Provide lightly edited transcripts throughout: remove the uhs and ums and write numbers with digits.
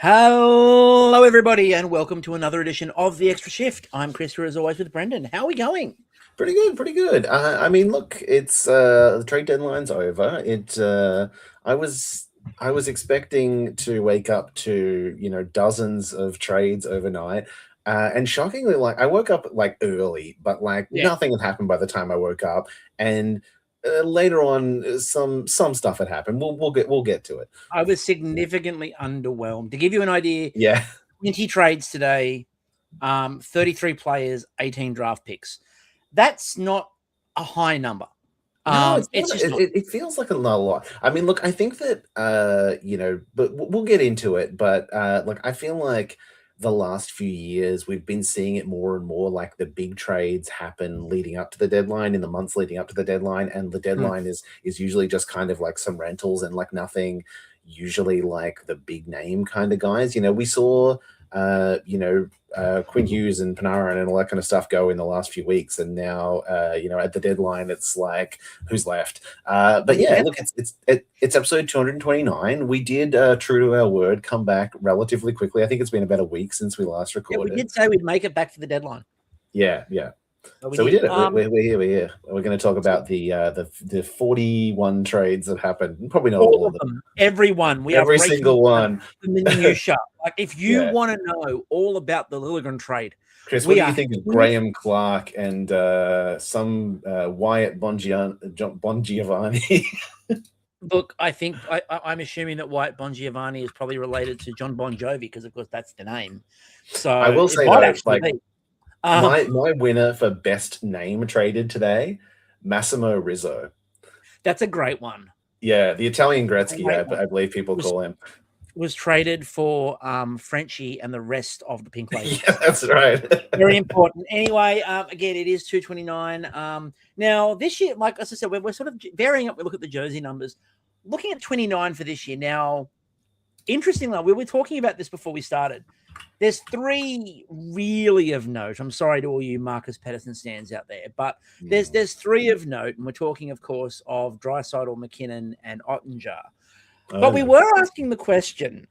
Hello, everybody, and welcome to another edition of The Extra Shift. I'm Chris, here as always with Brendan. How are we going? Pretty good, pretty good. Look, it's the trade deadline's over. I was I was expecting to wake up to dozens of trades overnight, and shockingly, like I woke up like early, but like Yeah, nothing had happened by the time I woke up, and later on, some stuff had happened. We'll get to it. I was significantly underwhelmed. To give you an idea, Yeah. 20 trades today, 33 players, 18 draft picks. That's not a high number. No, it's It's not. just It, not. it it feels like a lot. I mean, look, I think that but we'll get into it. But like, I feel like the last few years we've been seeing it more and more. Like the big trades happen leading up to the deadline, in the months leading up to the deadline, and the Mm. deadline is usually just kind of like some rentals and like nothing. Usually, like the big name kind of guys. We saw Quinn Hughes and Panarin and all that kind of stuff go in the last few weeks, and now at the deadline it's like who's left. But yeah, Yeah, look, it's episode 229. We did, true to our word, come back relatively quickly. I think it's been about a week since we last we recorded. did say we'd make it back for the deadline, Yeah, yeah. but we So we did. did it. We're here. We're here. We're going to talk about the 41 trades that happened. Probably not All all of of them. them, everyone. We are Every breaking single one. the minutia. Like, if you Yeah. want to know all about the Liljegren trade, Chris, what we do you are think of here. Graham Clark and some Wyatt Bongiovanni? Look, I think I'm assuming that Wyatt Bongiovanni is probably related to John Bon Jovi because, of course, that's the name. So I will it say might though, actually like be. my winner for best name traded today, Massimo Rizzo. That's a great one. Yeah, the Italian Gretzky, Great I one. believe people Was call him. was traded for Frenchie and the rest of the Pink Ladies. Yeah, that's right. Very important. Anyway, again, it is 229. Now this year, like as I said, we're sort of varying up. We look at the jersey numbers. Looking at 29 for this year. Now, interestingly, we were talking about this before we started. There's three really of note. I'm sorry to all you Marcus Pedersen stands out there, but there's three of note, and we're talking, of course, of Draisaitl, McKinnon, and Ottinger. But we were asking the question,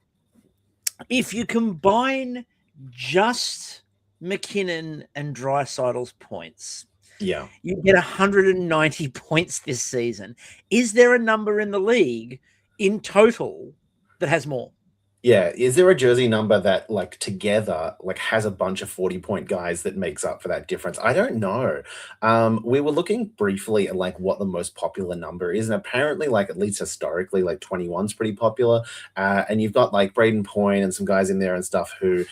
if you combine just McKinnon and Draisaitl's points, Yeah. you get 190 points this season. Is there a number in the league in total that has more? Yeah, is there a jersey number that, like, together, like, has a bunch of 40-point guys that makes up for that difference? I don't know. We were looking briefly at, like, what the most popular number is, and apparently, like, at least historically, like, 21's pretty popular, and you've got, like, Braden Point and some guys in there and stuff who,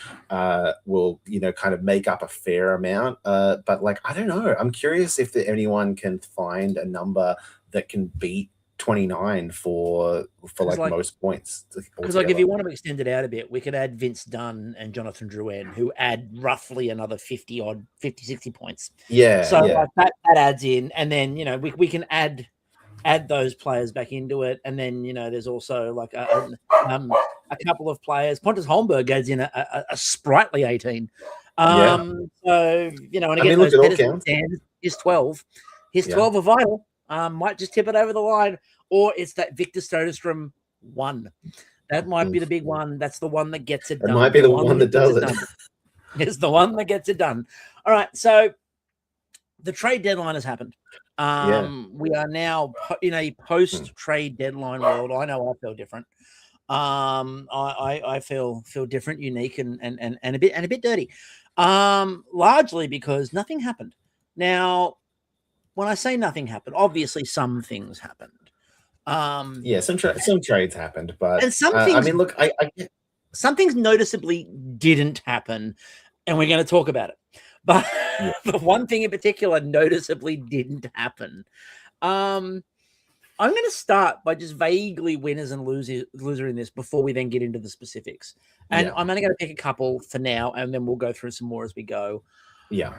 will, kind of make up a fair amount, but, like, I don't know. I'm curious if anyone can find a number that can beat 29 for like most points because, like, if you want to extend it out a bit, we could add Vince Dunn and Jonathan Drouin, who add roughly another 50 odd 50 60 points. So like, that adds in, and then we can add those players back into it, and then there's also like a couple of players. Pontus Holmberg adds in a sprightly 18. So and again, look, those it all Pedersen counts. stands is 12. His 12 are vital. Might just tip it over the line, or it's that Victor Soderstrom 1. That might be the big one. That's the one that gets it done. It might be the one that does it. It's the one that gets it done. All right, so the trade deadline has happened. We are now in a post-trade deadline world. I know I feel different. I feel different, unique, and a bit dirty. Largely because nothing happened. Now, when I say nothing happened, obviously some things happened. Some trades happened, but and some things, I mean, look, some things noticeably didn't happen, and we're going to talk about it. But the one thing in particular noticeably didn't happen. I'm going to start by just vaguely winners and loser in this before we then get into the specifics. And I'm only going to pick a couple for now, and then we'll go through some more as we go. Yeah.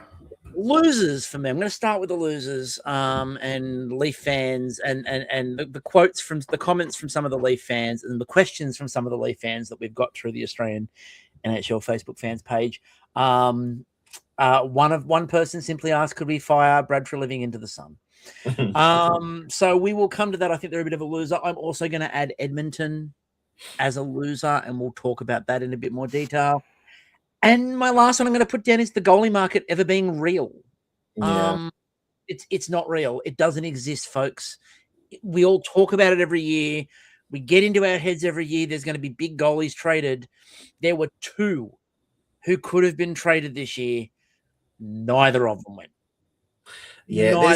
Losers for me. I'm going to start with the losers and Leaf fans and the quotes from the comments from some of the Leaf fans and the questions from some of the Leaf fans that we've got through the Australian NHL Facebook fans page. One person simply asked, could we fire Brad for living into the sun? So we will come to that. I think they're a bit of a loser. I'm also going to add Edmonton as a loser, and we'll talk about that in a bit more detail. And my last one I'm going to put down is the goalie market ever being real. Yeah. It's not real. It doesn't exist, folks. We all talk about it every year. We get into our heads every year. There's going to be big goalies traded. There were 2 who could have been traded this year. Neither of them went. Yeah, Neither.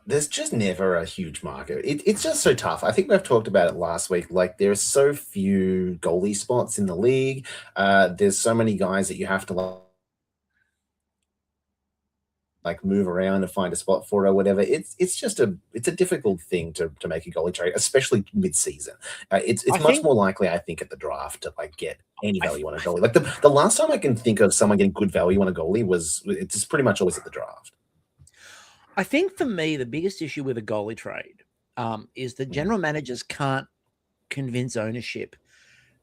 there's just never a huge market. It's just so tough. I think we've talked about it last week. Like there's so few goalie spots in the league. There's so many guys that you have to like move around and find a spot for or whatever. It's a difficult thing to make a goalie trade, especially mid-season. It's much more likely, I think, at the draft to like get any value on a goalie. Like the last time I can think of someone getting good value on a goalie was it's pretty much always at the draft. I think for me, the biggest issue with a goalie trade is the general managers can't convince ownership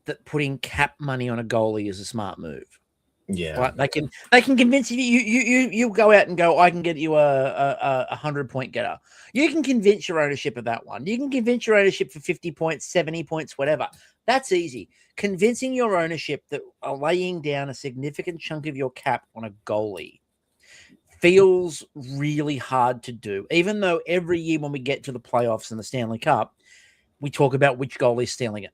that putting cap money on a goalie is a smart move. Yeah, right? They can convince you go out and go, I can get you a 100-point getter. You can convince your ownership of that one. You can convince your ownership for 50 points, 70 points, whatever. That's easy. Convincing your ownership that laying down a significant chunk of your cap on a goalie feels really hard to do, even though every year when we get to the playoffs and the Stanley Cup, we talk about which goalie is stealing it.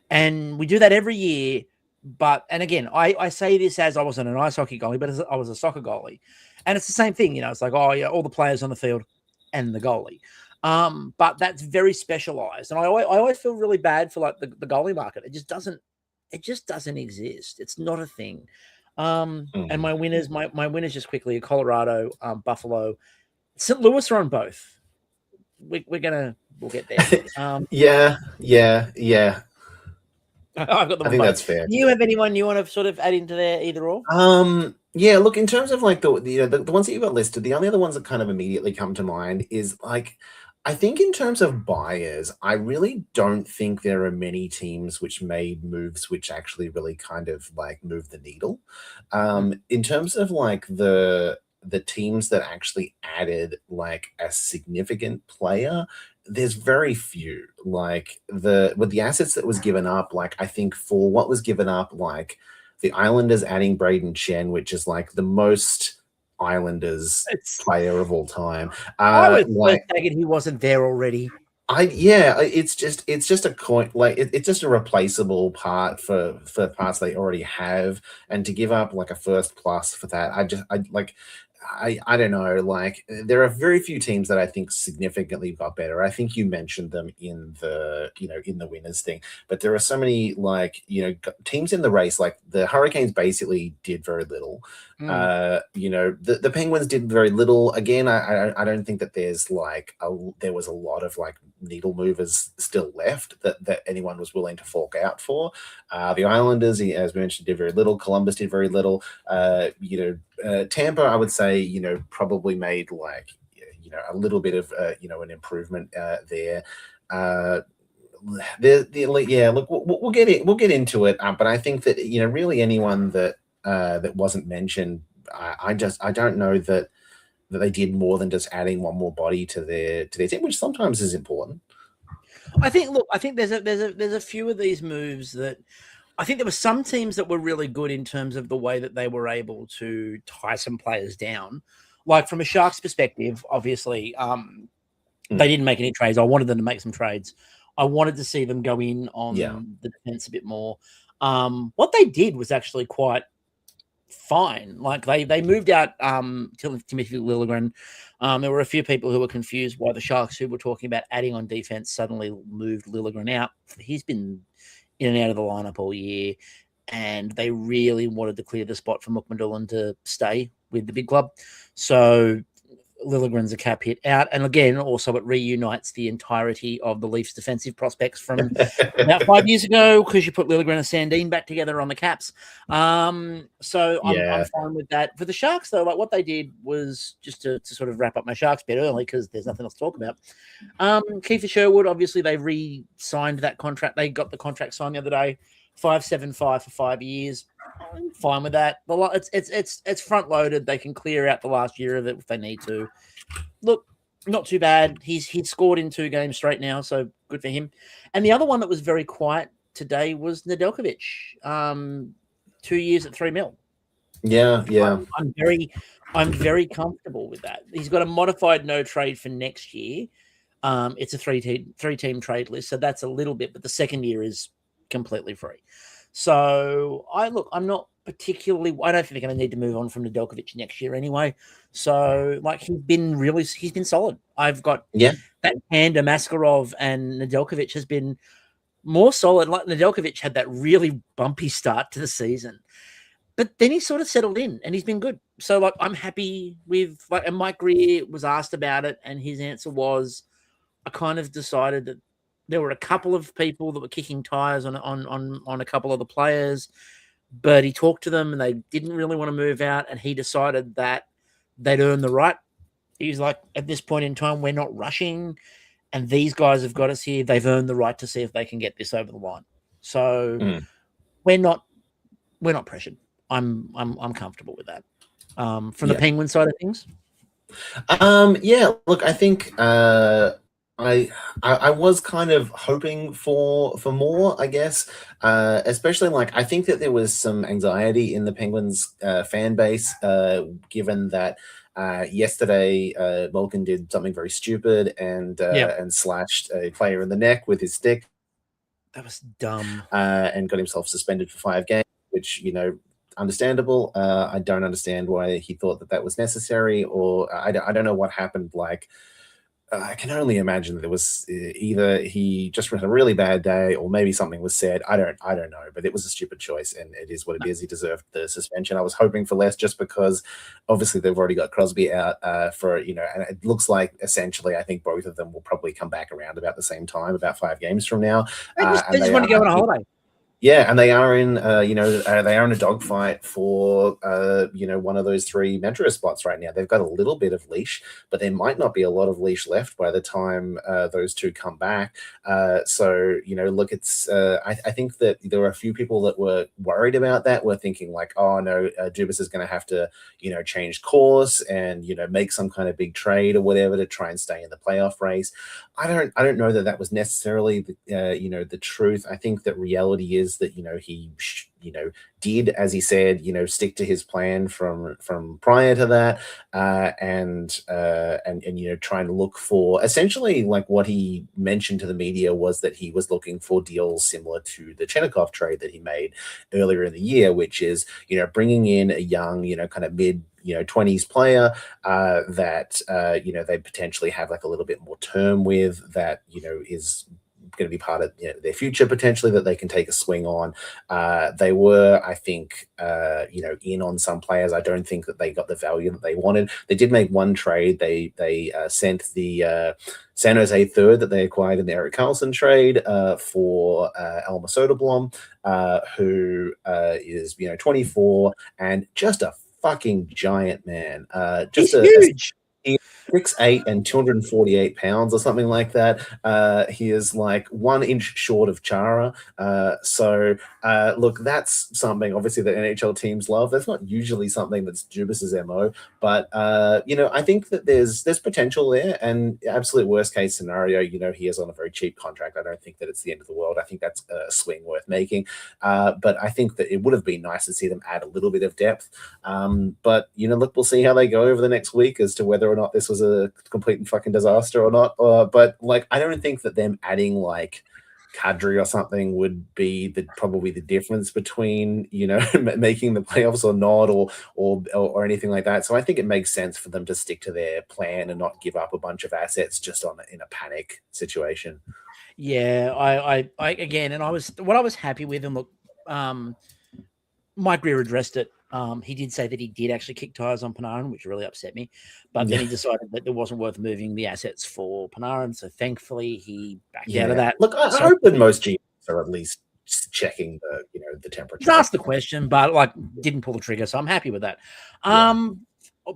And we do that every year. But, and again, I say this as I wasn't an ice hockey goalie, but as I was a soccer goalie. And it's the same thing, it's like, oh, yeah, all the players on the field and the goalie. But that's very specialized. And I always feel really bad for like the goalie market. It just doesn't exist. It's not a thing. And my winners just quickly are Colorado, Buffalo, St. Louis are on both. We'll get there. Yeah. I've got them. I think that's fair. Do you have anyone you want to sort of add into there, either or? Yeah. Look, in terms of like the ones that you got listed, the only other ones that kind of immediately come to mind is like, I think in terms of buyers, I really don't think there are many teams which made moves which actually really kind of like move the needle. In terms of like the teams that actually added like a significant player, there's very few. Like with the assets that was given up, like I think for what was given up, like the Islanders adding Braden Chen, which is like the most Islanders player of all time. I was thinking he wasn't there already. It's just a coin, like it's just a replaceable part for parts they already have, and to give up like a first plus for that, I don't know. Like there are very few teams that I think significantly got better. I think you mentioned them in the in the winners thing, but there are so many like teams in the race. Like the Hurricanes basically did very little. The Penguins did very little. Again, I don't think that there's like there was a lot of like needle movers still left that anyone was willing to fork out for. The Islanders, as we mentioned, did very little. Columbus did very little. Tampa, I would say, probably made like, a little bit of, an improvement there. Look, we'll get into it. But I think that, really anyone that wasn't mentioned, I don't know that they did more than just adding one more body to their team, which sometimes is important. I think there's a few of these moves that I think there were some teams that were really good in terms of the way that they were able to tie some players down. Like from a Sharks perspective, obviously, they didn't make any trades. I wanted them to make some trades. I wanted to see them go in on the defense a bit more. What they did was actually quite fine. Like they moved out Timothy Liljegren. There were a few people who were confused why the Sharks, who were talking about adding on defense, suddenly moved Liljegren out. He's been in and out of the lineup all year, and they really wanted to clear the spot for McMillan to stay with the big club. So Liljegren's a cap hit out. And again, also it reunites the entirety of the Leafs defensive prospects from about 5 years ago, because you put Liljegren and Sandin back together on the Caps. So I'm fine with that. For the Sharks, though, like what they did was, just to sort of wrap up my Sharks bit early, because there's nothing else to talk about. Kiefer Sherwood, obviously they re-signed that contract. They got the contract signed the other day, 5.75 for 5 years. I'm fine with that. It's front loaded. They can clear out the last year of it if they need to. Look, not too bad. He's scored in 2 games straight now, so good for him. And the other one that was very quiet today was Nedeljkovic. 2 years at $3 million. Yeah, yeah. I'm very comfortable with that. He's got a modified no trade for next year. It's a three team trade list, so that's a little bit, but the second year is completely free. So I'm not particularly. I don't think they're going to need to move on from Nedeljkovic next year anyway. So like he's been solid. I've got that tandem Askarov and Nedeljkovic has been more solid. Like Nedeljkovic had that really bumpy start to the season, but then he sort of settled in and he's been good. So like I'm happy with like. And Mike Greer was asked about it, and his answer was, I kind of decided that there were a couple of people that were kicking tires on a couple of the players, but he talked to them and they didn't really want to move out, and he decided that they'd earned the right. He's like, at this point in time, we're not rushing, and these guys have got us here. They've earned the right to see if they can get this over the line. So we're not pressured. I'm comfortable with that. From the Penguin side of things. Yeah, look, I think I was kind of hoping for more, I guess. Especially like I think that there was some anxiety in the Penguins fan base, given that yesterday Malkin did something very stupid and slashed a player in the neck with his stick. That was dumb. And got himself suspended for 5 games, which, you know, understandable. I don't understand why he thought that was necessary, or I don't know what happened. Like, I can only imagine that there was either he just had a really bad day, or maybe something was said. I don't know, but it was a stupid choice, and it is what it is. He deserved the suspension. I was hoping for less, just because obviously they've already got Crosby out for, you know, and it looks like essentially I think both of them will probably come back around about the same time, about 5 games from now. They just want to go on a holiday. Yeah, and they are in, they are in a dogfight for, one of those 3 Metro spots right now. They've got a little bit of leash, but there might not be a lot of leash left by the time those 2 come back. So, you know, look, it's, I think that there were a few people that were worried about that. Were thinking like, oh no, Dubas is going to have to, you know, change course and, you know, make some kind of big trade or whatever to try and stay in the playoff race. I don't know that was necessarily the truth. I think that reality is that, you know, he did, as he said, you know, stick to his plan from prior to that, and you know, trying to look for essentially, like, what he mentioned to the media was that he was looking for deals similar to the Chenikov trade that he made earlier in the year, which is, you know, bringing in a young, you know, kind of mid, you know, 20s player that you know, they potentially have like a little bit more term with, that, you know, is going to be part of, you know, their future potentially, that they can take a swing on. They were, I think, you know, in on some players. I don't think that they got the value that they wanted. They did make one trade. They sent the San Jose third that they acquired in the Erik Karlsson trade for Elmer Soderblom, who is, you know, 24 and just a fucking giant, man. Just He's huge. 6'8" and 248 pounds or something like that. He is like 1 inch short of Chara. So look, that's something obviously that NHL teams love. That's not usually something that's Dubas's MO, but you know, I think that there's potential there, and absolute worst case scenario, you know, he is on a very cheap contract. I don't think that it's the end of the world. I think that's a swing worth making. But I think that it would have been nice to see them add a little bit of depth. But you know, look, we'll see how they go over the next week as to whether or not this was a complete and fucking disaster or not. But like, I don't think that them adding like Kadri or something would be probably the difference between, you know, making the playoffs or not, or anything like that. So I think it makes sense for them to stick to their plan and not give up a bunch of assets just in a panic situation. Yeah, I again, and I was happy with, and look, Mike Greer addressed it. He did say that he did actually kick tires on Panarin, which really upset me. But then he decided that it wasn't worth moving the assets for Panarin. So thankfully, he backed out of that. Look, I hope that most GMs are at least checking the temperature. He's asked the question, but like didn't pull the trigger. So I'm happy with that.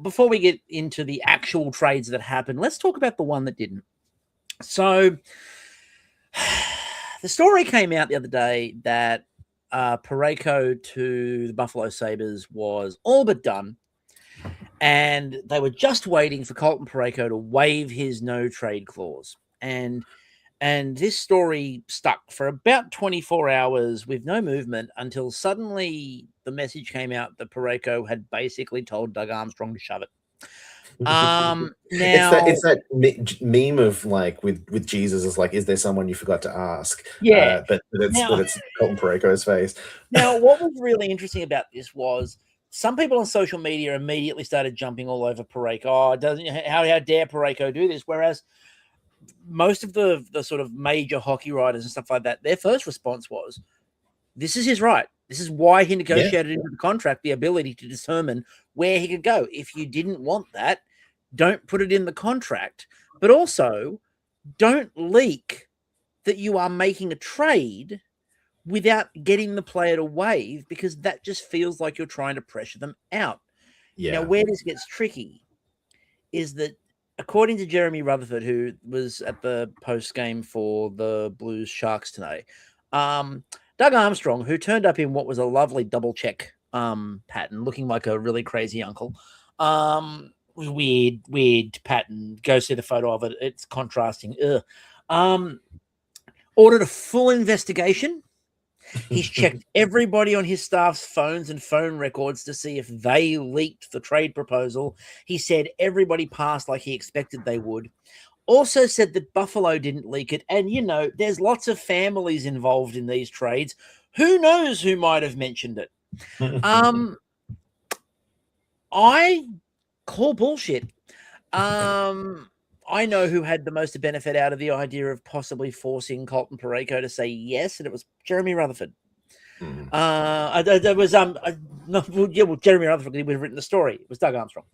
Before we get into the actual trades that happened, let's talk about the one that didn't. So the story came out the other day that Parayko to the Buffalo Sabres was all but done, and they were just waiting for Colton Parayko to waive his no trade clause. And And this story stuck for about 24 hours with no movement until suddenly the message came out that Pareko had basically told Doug Armstrong to shove it. It's Now, that meme of like with Jesus is like, is there someone you forgot to ask? yeah. But Now, it's Colton Pareko's face. now, what was really interesting about this was some people on social media immediately started jumping all over Pareko. Oh, doesn't how dare Pareko do this? Whereas most of the sort of major hockey writers and stuff like that, their first response was, this is his right. This is why he Yeah. negotiated into the contract the ability to determine where he could go. If you didn't want that, don't put it in the contract. But also, don't leak that you are making a trade without getting the player to waive, because that just feels like you're trying to pressure them out. Yeah. Now, where this gets tricky is that, according to Jeremy Rutherford, who was at the post game for the Blues Sharks today, Doug Armstrong, who turned up in what was a lovely double check pattern, looking like a really crazy uncle, weird pattern. Go see the photo of it; it's contrasting. Ordered a full investigation. He's checked everybody on his staff's phones and phone records to see if they leaked the trade proposal. He said everybody passed like he expected they would. Also said that Buffalo didn't leak it. And, you know, there's lots of families involved in these trades. Who knows who might have mentioned it? I call bullshit. I know who had the most benefit out of the idea of possibly forcing Colton Pareko to say yes, and it was Jeremy Rutherford. There was Jeremy Rutherford would have written the story. It was Doug Armstrong.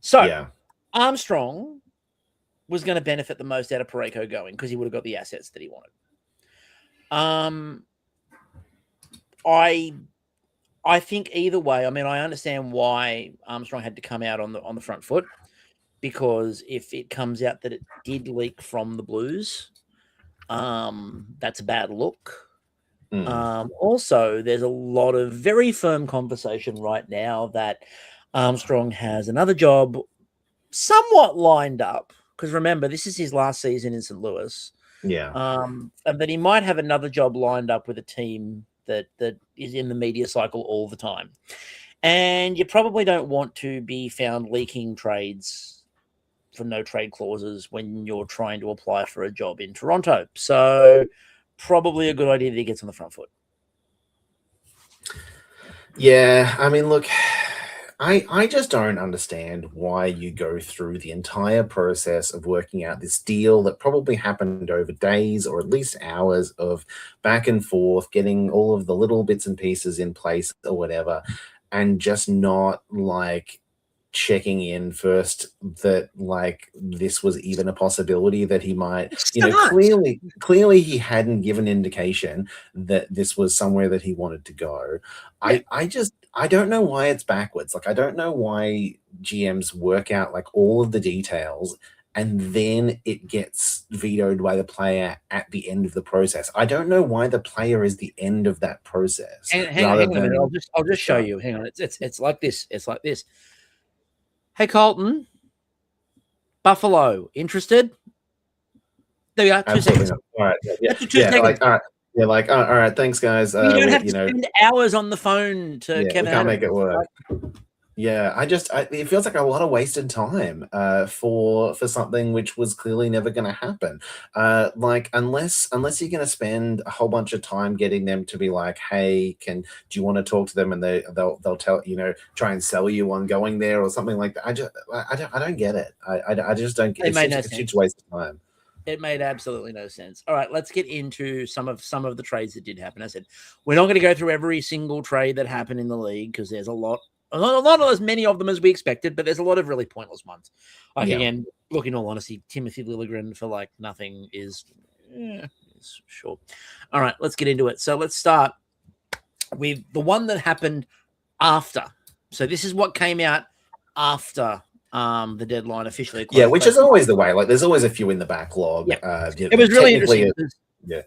So Yeah. Armstrong was going to benefit the most out of Pareko going because he would have got the assets that he wanted. I think either way. I mean, I understand why Armstrong had to come out on the front foot, because if it comes out that it did leak from the Blues, that's a bad look. Also, there's a lot of very firm conversation right now that Armstrong has another job somewhat lined up, because remember, this is his last season in St. Louis. Yeah. And that he might have another job lined up with a team that is in the media cycle all the time. And you probably don't want to be found leaking trades for no trade clauses when you're trying to apply for a job in Toronto. So probably a good idea that he gets on the front foot. Yeah, I mean, look, I just don't understand why you go through the entire process of working out this deal that probably happened over days or at least hours of back and forth, getting all of the little bits and pieces in place or whatever, and just not like checking in first that like this was even a possibility that he might, clearly he hadn't given indication that this was somewhere that he wanted to go. Yeah. I don't know why it's backwards. Like, I don't know why GMs work out like all of the details and then it gets vetoed by the player at the end of the process. I don't know why the player is the end of that process. Hang on a minute. I'll just show you. Hang on. It's like this. It's like this. Hey, Colton, Buffalo, interested? There we are. 2 seconds. All right. Yeah. That's 2 seconds. Like, all right. Yeah, like, all right, thanks, guys. You don't have to spend hours on the phone to Kevin. We can't make it work. Yeah, it feels like a lot of wasted time for something which was clearly never going to happen. Like, unless you're going to spend a whole bunch of time getting them to be like, hey, do you want to talk to them, and they'll tell, try and sell you on going there or something like that. I don't get it. I just don't get it. It's just a waste of time. It made absolutely no sense. All right, let's get into some of the trades that did happen. I said we're not going to go through every single trade that happened in the league because there's not as many of them as we expected, but there's a lot of really pointless ones. Again, look, in all honesty, Timothy Liljegren for like nothing is sure. All right, let's get into it. So let's start with the one that happened after. So this is what came out after the deadline officially closed. Yeah, which is always the way. Like, there's always a few in the backlog. It was really interesting. Yeah.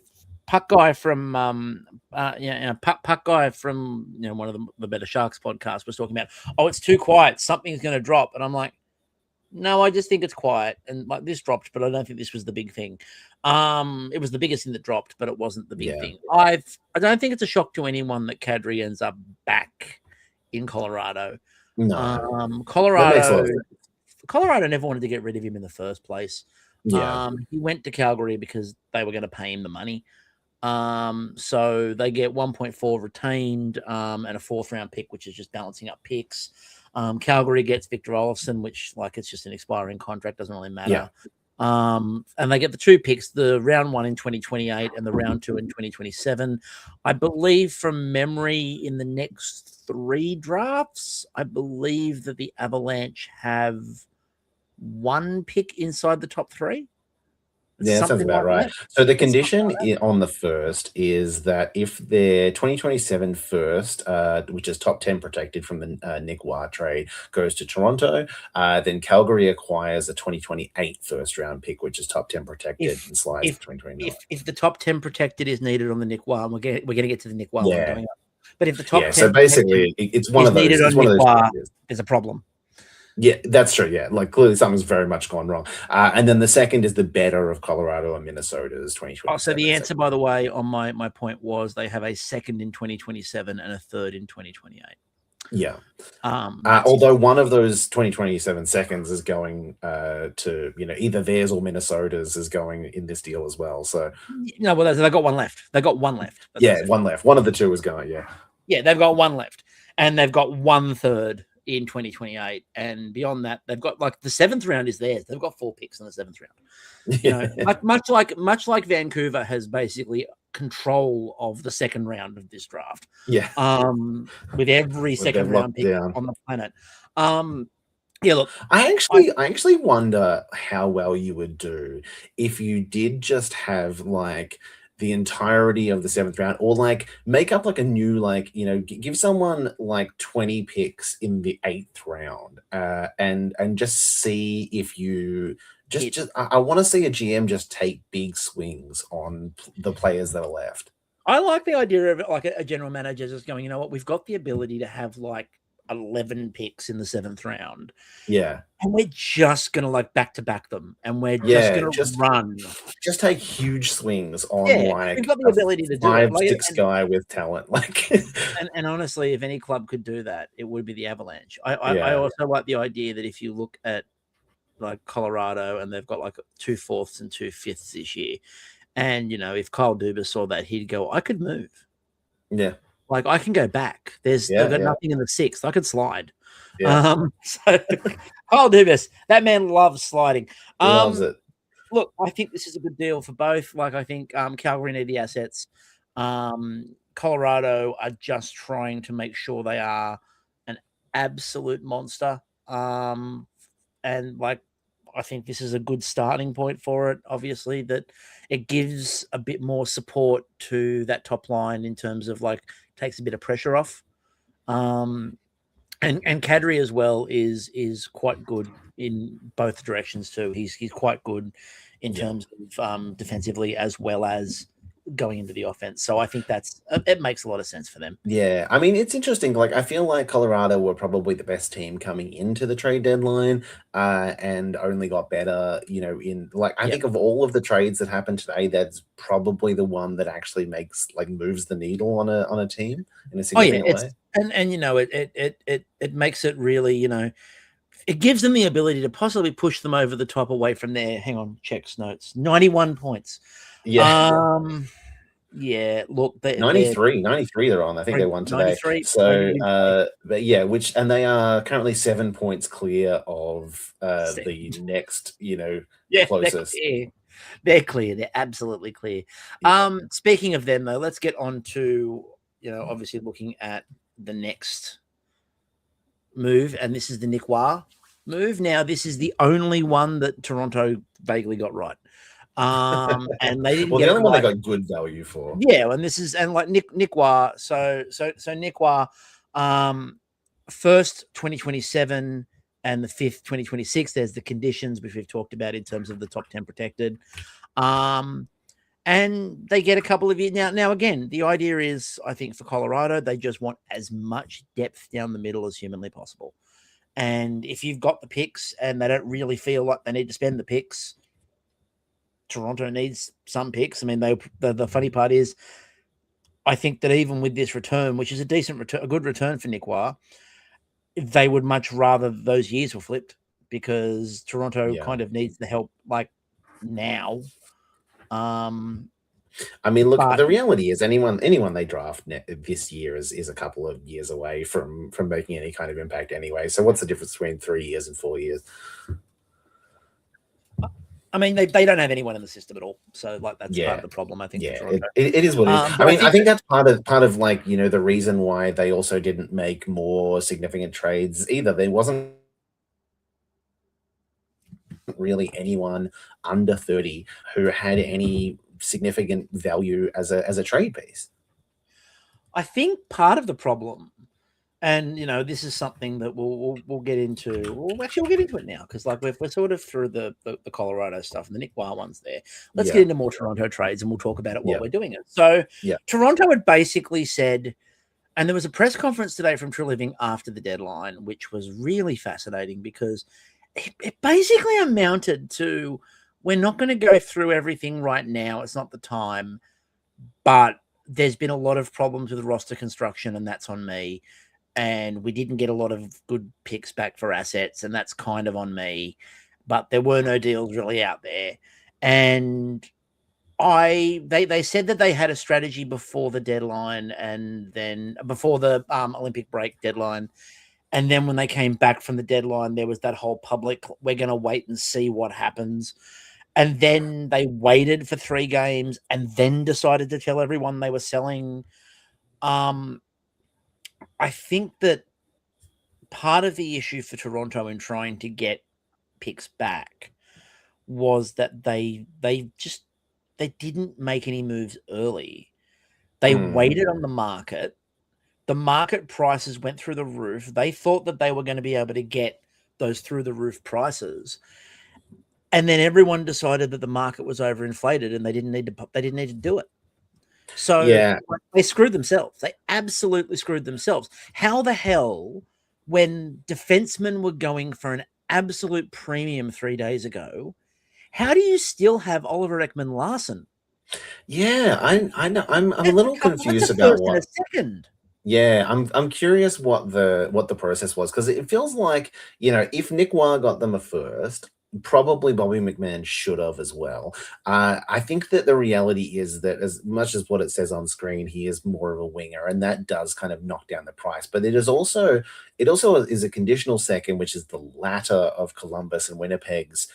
Puck guy from Puck guy from one of the Better Sharks podcasts was talking about, it's too quiet, something's going to drop, and I'm like, No, I just think it's quiet, and like this dropped, but I don't think this was the big thing. It was the biggest thing that dropped, but it wasn't the big thing. I don't think it's a shock to anyone that Kadri ends up back in Colorado. No, that makes a Colorado, lot of sense. Colorado never wanted to get rid of him in the first place. Yeah. He went to Calgary because they were going to pay him the money. So they get 1.4 retained, and a 4th round pick, which is just balancing up picks. Calgary gets Victor Olofsson, which like it's just an expiring contract, doesn't really matter. Yeah. And they get the 2 picks, the round 1 in 2028 and the round 2 in 2027. I believe from memory in the next 3 drafts, I believe that the Avalanche have 1 pick inside the top 3. Yeah, that sounds about right. So the condition on the first is that if their 2027 first, which is top 10 protected from the Nick Waugh trade, goes to Toronto, then Calgary acquires a 2028 first round pick, which is top 10 protected and slides to 2029. If the top 10 protected is needed on the Nick Waugh, we're going to get to the Nick Waugh one coming up. But if the top 10 so basically it's one of those. It's one of those. There's a problem. Yeah, that's true. Yeah, like clearly something's very much gone wrong. And then the second is the better of Colorado and Minnesota's 2027. Oh, so the answer, by the way, on my point was they have a 2nd in 2027 and a 3rd in 2028. Yeah. Although one of those 2027 seconds is going to, either theirs or Minnesota's is going in this deal as well. So no, well, they got one left. They got one left. Yeah, one left. One of the two is going. Yeah. Yeah, they've got one left, and they've got 1/3 in 2028, and beyond that, they've got like the 7th round is theirs. They've got 4 picks in the 7th round. Much like Vancouver has basically control of the 2nd round of this draft. Yeah. With every 2nd round pick on the planet. Yeah, look, I actually wonder how well you would do if you did just have like the entirety of the 7th round, or like make up like a new, give someone like 20 picks in the 8th round, and just see if you I want to see a GM just take big swings on the players that are left. I like the idea of it, like a general manager just going, you know what, we've got the ability to have like 11 picks in the 7th round. Yeah. And we're just going to like back-to-back them. And we're just going to run. Just take huge swings on we've got the ability to do 5'6" guy with talent. And honestly, if any club could do that, it would be the Avalanche. I also like the idea that if you look at like Colorado and they've got like 2 4ths and 2 5ths this year. And, if Kyle Dubas saw that, he'd go, I could move. Yeah. Like I can go back. They've got nothing in the 6th. I could slide. Yeah. So Kyle Dubas, that man loves sliding. Loves it. Look, I think this is a good deal for both. Like I think Calgary need the assets. Colorado are just trying to make sure they are an absolute monster. And like I think this is a good starting point for it. Obviously, that it gives a bit more support to that top line in terms of like takes a bit of pressure off. And Kadri as well is quite good in both directions too. He's quite good in terms of defensively as well as going into the offense. So I think it makes a lot of sense for them. Yeah, I mean, it's interesting. Like, I feel like Colorado were probably the best team coming into the trade deadline, and only got better. I think of all of the trades that happened today, that's probably the one that actually moves the needle on a team in a significant way. And it makes it really, it gives them the ability to possibly push them over the top away from their, hang on, checks notes, 91 points. Yeah. Yeah, look, 93 they're on. I think they won today. So, but yeah, and they are currently 7 points clear of the next, closest. They're clear. They're absolutely clear. Speaking of them, though, let's get on to, obviously looking at the next move, and this is the Nick Waugh move. Now, this is the only one that Toronto vaguely got right. And they didn't the only one they got good value for. Yeah, and like Nick Waugh. So Nick Waugh, first 2027 and the 5th 2026. There's the conditions which we've talked about in terms of the top 10 protected. And they get a couple of years now. Again, the idea is, I think for Colorado, they just want as much depth down the middle as humanly possible. And if you've got the picks and they don't really feel like they need to spend the picks, Toronto needs some picks. I mean, the funny part is, I think that even with this return, which is a decent return, a good return for Nick Wah, they would much rather those years were flipped, because Toronto Yeah. kind of needs the help like now. I mean, look, But the reality is anyone they draft this year is a couple of years away from making any kind of impact anyway. So what's the difference between 3 years and 4 years? I mean, they don't have anyone in the system at all. So like that's part of the problem, I think, for Toronto. It is what it is. I But mean, I think that's part of like, you know, the reason why they also didn't make more significant trades either. There wasn't really anyone under 30 who had any significant value as a trade piece. I think part of the problem, and you know, this is something that we'll get into. Well, actually, we'll get into it now, because like we're sort of through the Colorado stuff and the Nick Wah ones there. Let's Yeah. get into more Toronto trades, and we'll talk about it while Yeah. we're doing it. So Yeah. Toronto had basically said, and there was a press conference today from True Living after the deadline, which was really fascinating, because it basically amounted to, we're not going to go through everything right now. It's not the time, but there's been a lot of problems with roster construction, and that's on me. And we didn't get a lot of good picks back for assets, and that's kind of on me. But there were no deals really out there. And they said that they had a strategy before the deadline, and then before the Olympic break deadline. And then when they came back from the deadline, there was that whole public, we're going to wait and see what happens. And then they waited for 3 games and then decided to tell everyone they were selling. I think that part of the issue for Toronto in trying to get picks back was that they didn't make any moves early. They waited on the market. The market prices went through the roof. They thought that they were going to be able to get those through the roof prices. And then everyone decided that the market was overinflated and they didn't need to do it. So Yeah. they screwed themselves. They absolutely screwed themselves. How the hell, when defensemen were going for an absolute premium 3 days ago, how do you still have Oliver Ekman-Larsson? Yeah, I know. I'm a little confused That's a about first and a what. second. Yeah, I'm curious what the process was, because it feels like, you know, if Nick Wah got them a first, probably Bobby McMahon should have as well. I think that the reality is that, as much as what it says on screen, he is more of a winger, and that does kind of knock down the price. But it also is a conditional second, which is the latter of Columbus and Winnipeg's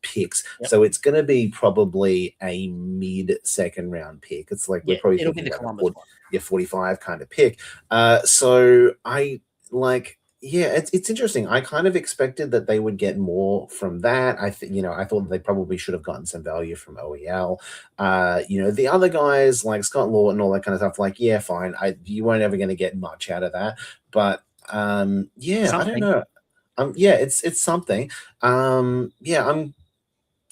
picks. Yep. So it's going to be probably a mid-second round pick. It's like we're probably it'll be thinking the about Columbus one. 45 kind of pick. So I like, yeah, it's interesting. I kind of expected that they would get more from that. I thought they probably should have gotten some value from OEL. You know, the other guys like Scott Lawton, all that kind of stuff, like, yeah, fine. You weren't ever going to get much out of that. But yeah, Something. I don't know. Yeah, it's something. Yeah,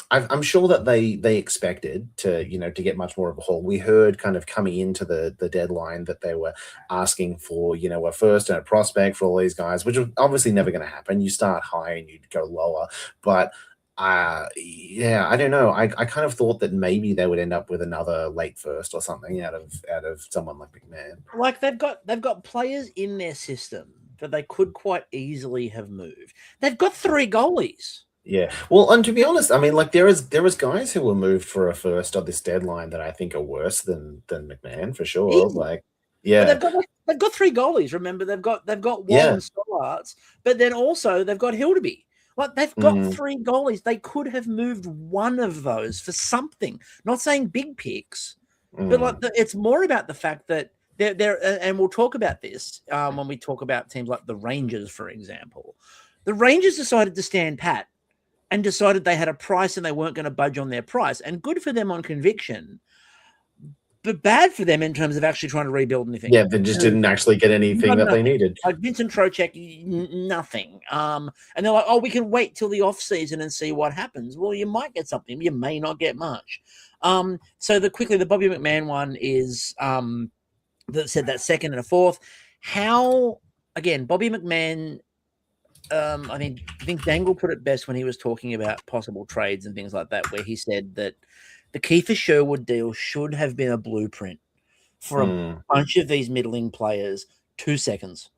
I'm sure that they expected to, you know, to get much more of a haul. We heard kind of coming into the deadline that they were asking for, you know, a first and a prospect for all these guys, which was obviously never going to happen. You start high and you go lower, but yeah, I don't know. I kind of thought that maybe they would end up with another late first or something out of someone like McMahon. Like they've got players in their system that they could quite easily have moved. They've got 3 goalies. Yeah. Well, and to be honest, I mean, like there is guys who were moved for a first on this deadline that I think are worse than McMahon for sure. Easy. Like, But yeah, they've got 3 goalies. Remember, they've got Wall yeah. and Stollarts, but then also they've got Hildeby. Like they've got 3 goalies. They could have moved one of those for something. Not saying big picks, but like it's more about the fact that they're and we'll talk about this when we talk about teams like the Rangers, for example. The Rangers decided to stand pat and decided they had a price and they weren't going to budge on their price. And good for them on conviction, but bad for them in terms of actually trying to rebuild anything. Yeah, they just didn't actually get anything that they needed. Like Vincent Trocheck, nothing. And they're like, oh, we can wait till the off season and see what happens. Well, you might get something. You may not get much. So the Bobby McMahon one is that said that second and a fourth. How, again, Bobby McMahon I think Dangle put it best when he was talking about possible trades and things like that, where he said that the Kiefer Sherwood deal should have been a blueprint for a bunch of these middling players. 2 seconds,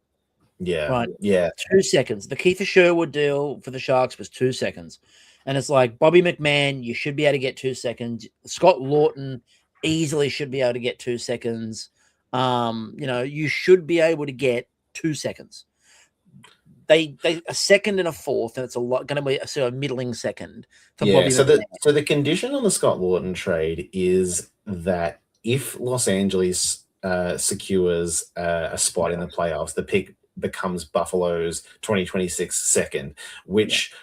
Yeah. right? Yeah. 2 seconds. The Kiefer Sherwood deal for the Sharks was 2 seconds. And it's like Bobby McMahon, you should be able to get 2 seconds. Scott Lawton easily should be able to get 2 seconds. You should be able to get 2 seconds. They a second and a fourth, and it's going to be a middling second for Bobby McMahon. So the condition on the Scott Lawton trade is that if Los Angeles secures a spot in the playoffs, the pick becomes Buffalo's 2026 second, which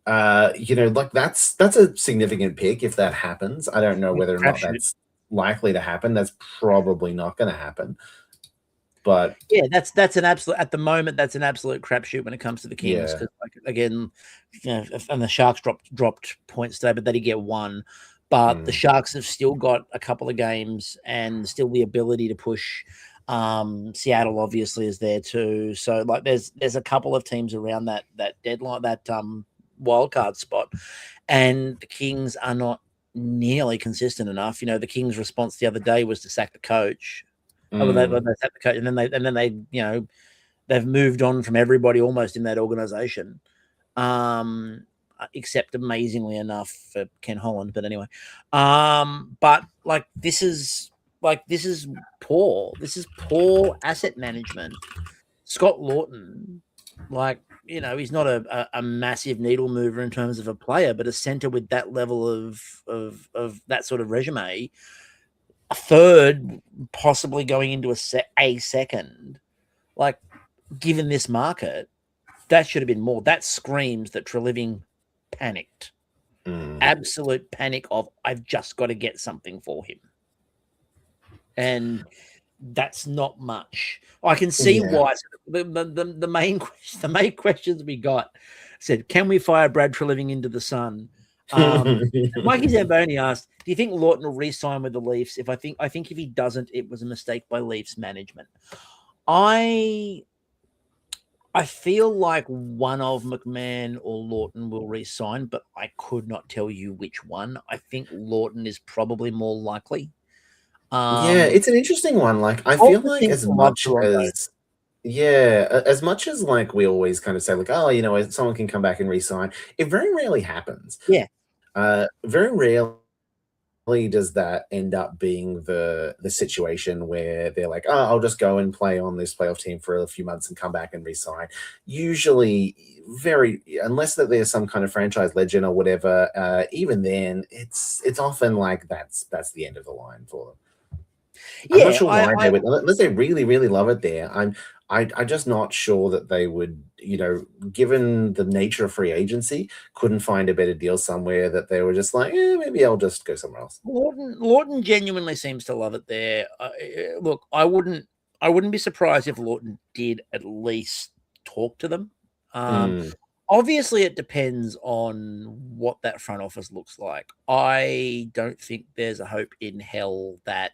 that's a significant pick if that happens. I don't know whether or not that's likely to happen. That's probably not going to happen. But yeah, that's an absolute at the moment. That's an absolute crapshoot when it comes to the Kings. Because again, and the Sharks dropped points today, but they did get one. But the Sharks have still got a couple of games and still the ability to push. Seattle obviously is there too. So like, there's a couple of teams around that deadline, that wild card spot, and the Kings are not nearly consistent enough. The Kings' response the other day was to sack the coach. They sacked the coach, and then they they've moved on from everybody almost in that organization, except amazingly enough for Ken Holland. But anyway, but this is poor. This is poor asset management. Scott Lawton, he's not a massive needle mover in terms of a player, but a center with that level of that sort of resume. A third, possibly going into a second, given this market, that should have been more. That screams that Treliving panicked. Absolute panic of, I've just got to get something for him. And that's not much. I can see why. The main questions we got said, can we fire Brad Treliving into the sun? Mikey Zamboni asked, do you think Lawton will re-sign with the Leafs? I think if he doesn't, it was a mistake by Leafs management. I feel like one of McMahon or Lawton will re-sign, but I could not tell you which one. I think Lawton is probably more likely. It's an interesting one. I feel like as much as we always kind of say, someone can come back and re-sign, it very rarely happens. Yeah. Very rarely does that end up being the situation where they're like, oh, I'll just go and play on this playoff team for a few months and come back and re-sign. Usually, unless that there's some kind of franchise legend or whatever, even then, it's often like that's the end of the line for them. I'm not sure why they would, unless they really, really love it there. I'm just not sure that they would, given the nature of free agency, couldn't find a better deal somewhere, that they were just like, maybe I'll just go somewhere else. Lawton genuinely seems to love it there. Look, I wouldn't be surprised if Lawton did at least talk to them. Obviously, it depends on what that front office looks like. I don't think there's a hope in hell that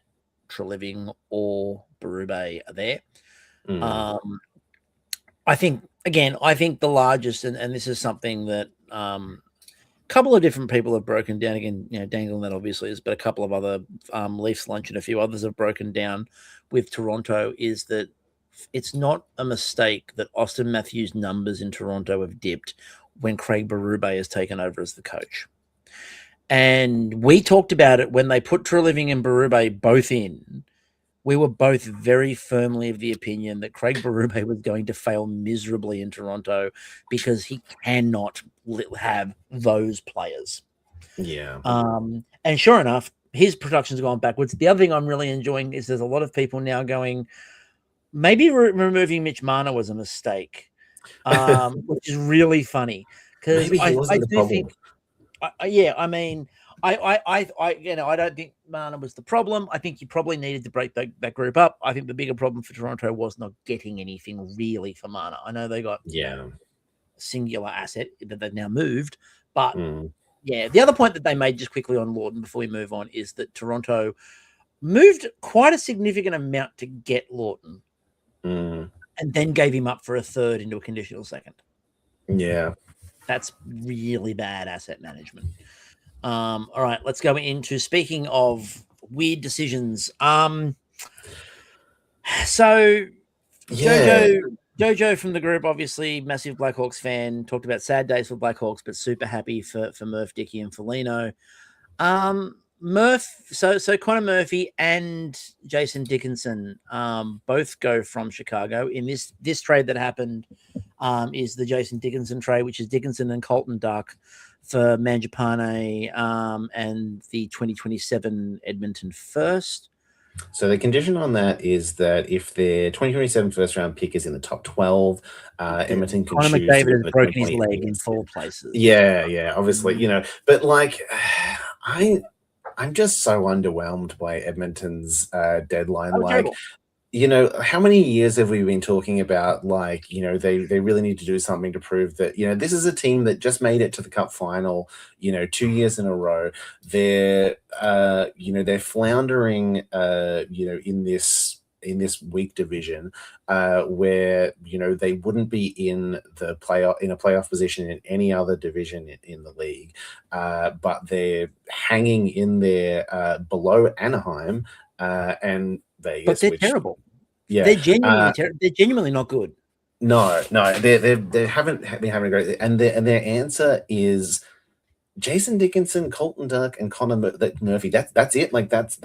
Treliving or Berube are there. I think the largest, and this is something that a couple of different people have broken down. Again, Dangle that obviously is, but a couple of other Leafs Lunch and a few others have broken down with Toronto, is that it's not a mistake that Austin Matthews' numbers in Toronto have dipped when Craig Berube has taken over as the coach. And we talked about it when they put Treliving and Berube both in. We were both very firmly of the opinion that Craig Berube was going to fail miserably in Toronto because he cannot have those players. Yeah. And sure enough, his production's gone backwards. The other thing I'm really enjoying is there's a lot of people now going, maybe removing Mitch Marner was a mistake, which is really funny because I do think. I don't think Marner was the problem. I think you probably needed to break that group up. I think the bigger problem for Toronto was not getting anything really for Marner. I know they got a singular asset that they've now moved, but the other point that they made just quickly on Lawton before we move on is that Toronto moved quite a significant amount to get Lawton and then gave him up for a third into a conditional second. Yeah. That's really bad asset management. All right, let's go into speaking of weird decisions. So Yeah. Jojo from the group, obviously massive Blackhawks fan, talked about sad days for Blackhawks, but super happy for Murph, Dickey, and Felino. So Connor Murphy and Jason Dickinson both go from Chicago. In this trade that happened is the Jason Dickinson trade, which is Dickinson and Colton Duck for Mangiapane and the 2027 Edmonton first. So the condition on that is that if their 2027 first round pick is in the top 12, Edmonton can Connor choose to McDavid give has them a broken his leg 2028. in 4 places. Yeah, obviously, but like, I'm just so underwhelmed by Edmonton's deadline. Oh, Like, terrible. how many years have we been talking about, like, they really need to do something to prove that, this is a team that just made it to the cup final, 2 years in a row. They're floundering, in this weak division, where they wouldn't be in a playoff position in any other division in the league, but they're hanging in there below Anaheim and Vegas, But they're which terrible. yeah, They're genuinely they're genuinely not good. no, they haven't been having a great, and their answer is Jason Dickinson, Colton Duck, and Connor Murphy. That's it. Like that's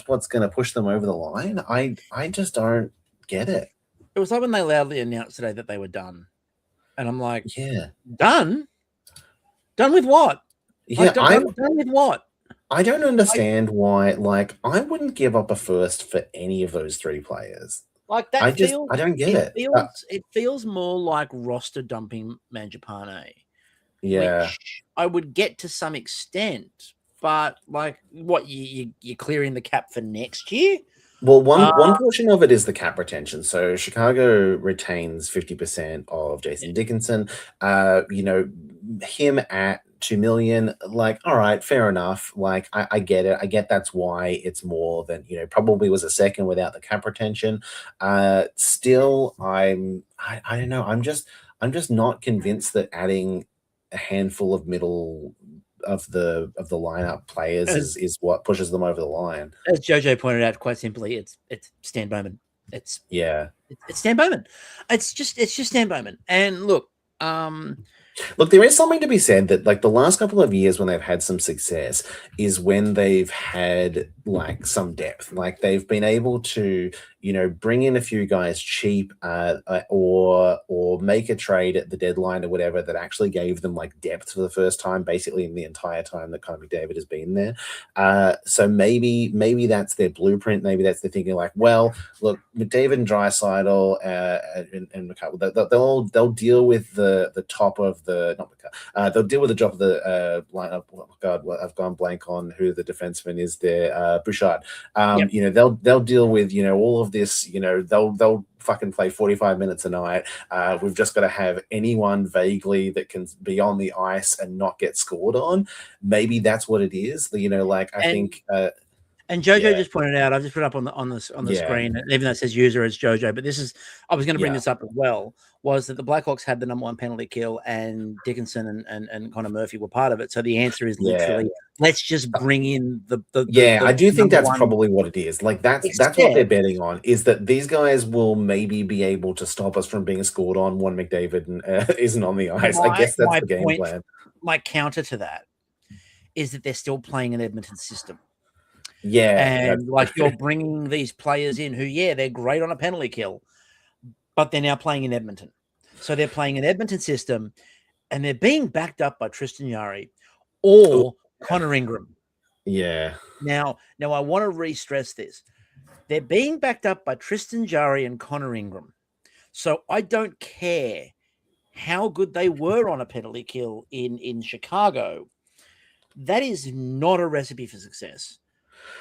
what's going to push them over the line. I just don't get it. It was like when they loudly announced today that they were done, and I'm like, Yeah, done with what? yeah. Done with what? I don't understand why. Like, I wouldn't give up a first for any of those three players. Like that I feels. don't get it. It feels more like roster dumping Mangiapane, Yeah. which I would get to some extent, but like, what you're clearing the cap for next year? Well, one portion of it is the cap retention. So Chicago retains 50% of Jason Dickinson. Him at 2 million, like, all right, fair enough. Like, I get it. I get that's why it's more than, probably was a second without the cap retention. Still, I don't know. I'm just not convinced that adding a handful of middle of the lineup players is what pushes them over the line. As Jojo pointed out, quite simply, it's Stan Bowman. It's Stan Bowman. It's just Stan Bowman. And look, look, there is something to be said that, like, the last couple of years when they've had some success is when they've had like some depth. Like, they've been able to, bring in a few guys cheap, or make a trade at the deadline or whatever that actually gave them like depth for the first time, basically in the entire time that Connor McDavid has been there. So maybe that's their blueprint. Maybe that's their thinking. Like, well, look, McDavid and Draisaitl and McCarthy, they'll deal with the top of the they'll deal with the top of the lineup. Oh God, I've gone blank on who the defenseman is there. Bouchard. Yep. They'll deal with all of this. They'll fucking play 45 minutes a night. We've just got to have anyone vaguely that can be on the ice and not get scored on. Maybe that's what it is. I think. And Jojo just pointed out, I've just put up on the screen, even though it says user as Jojo, but I was going to bring this up as well, was that the Blackhawks had the number one penalty kill and Dickinson and Connor Murphy were part of it. So the answer is literally, let's just bring in the I do think that's probably what it is. Like, that's what they're betting on, is that these guys will maybe be able to stop us from being scored on when McDavid isn't on the ice. I guess that's the game plan. My counter to that is that they're still playing an Edmonton system. Yeah, and like you're bringing these players in who, they're great on a penalty kill, but they're now playing in Edmonton. So they're playing an Edmonton system, and they're being backed up by Tristan Jarry or Connor Ingram. Yeah. Now I want to re-stress this. They're being backed up by Tristan Jarry and Connor Ingram. So I don't care how good they were on a penalty kill in Chicago. That is not a recipe for success.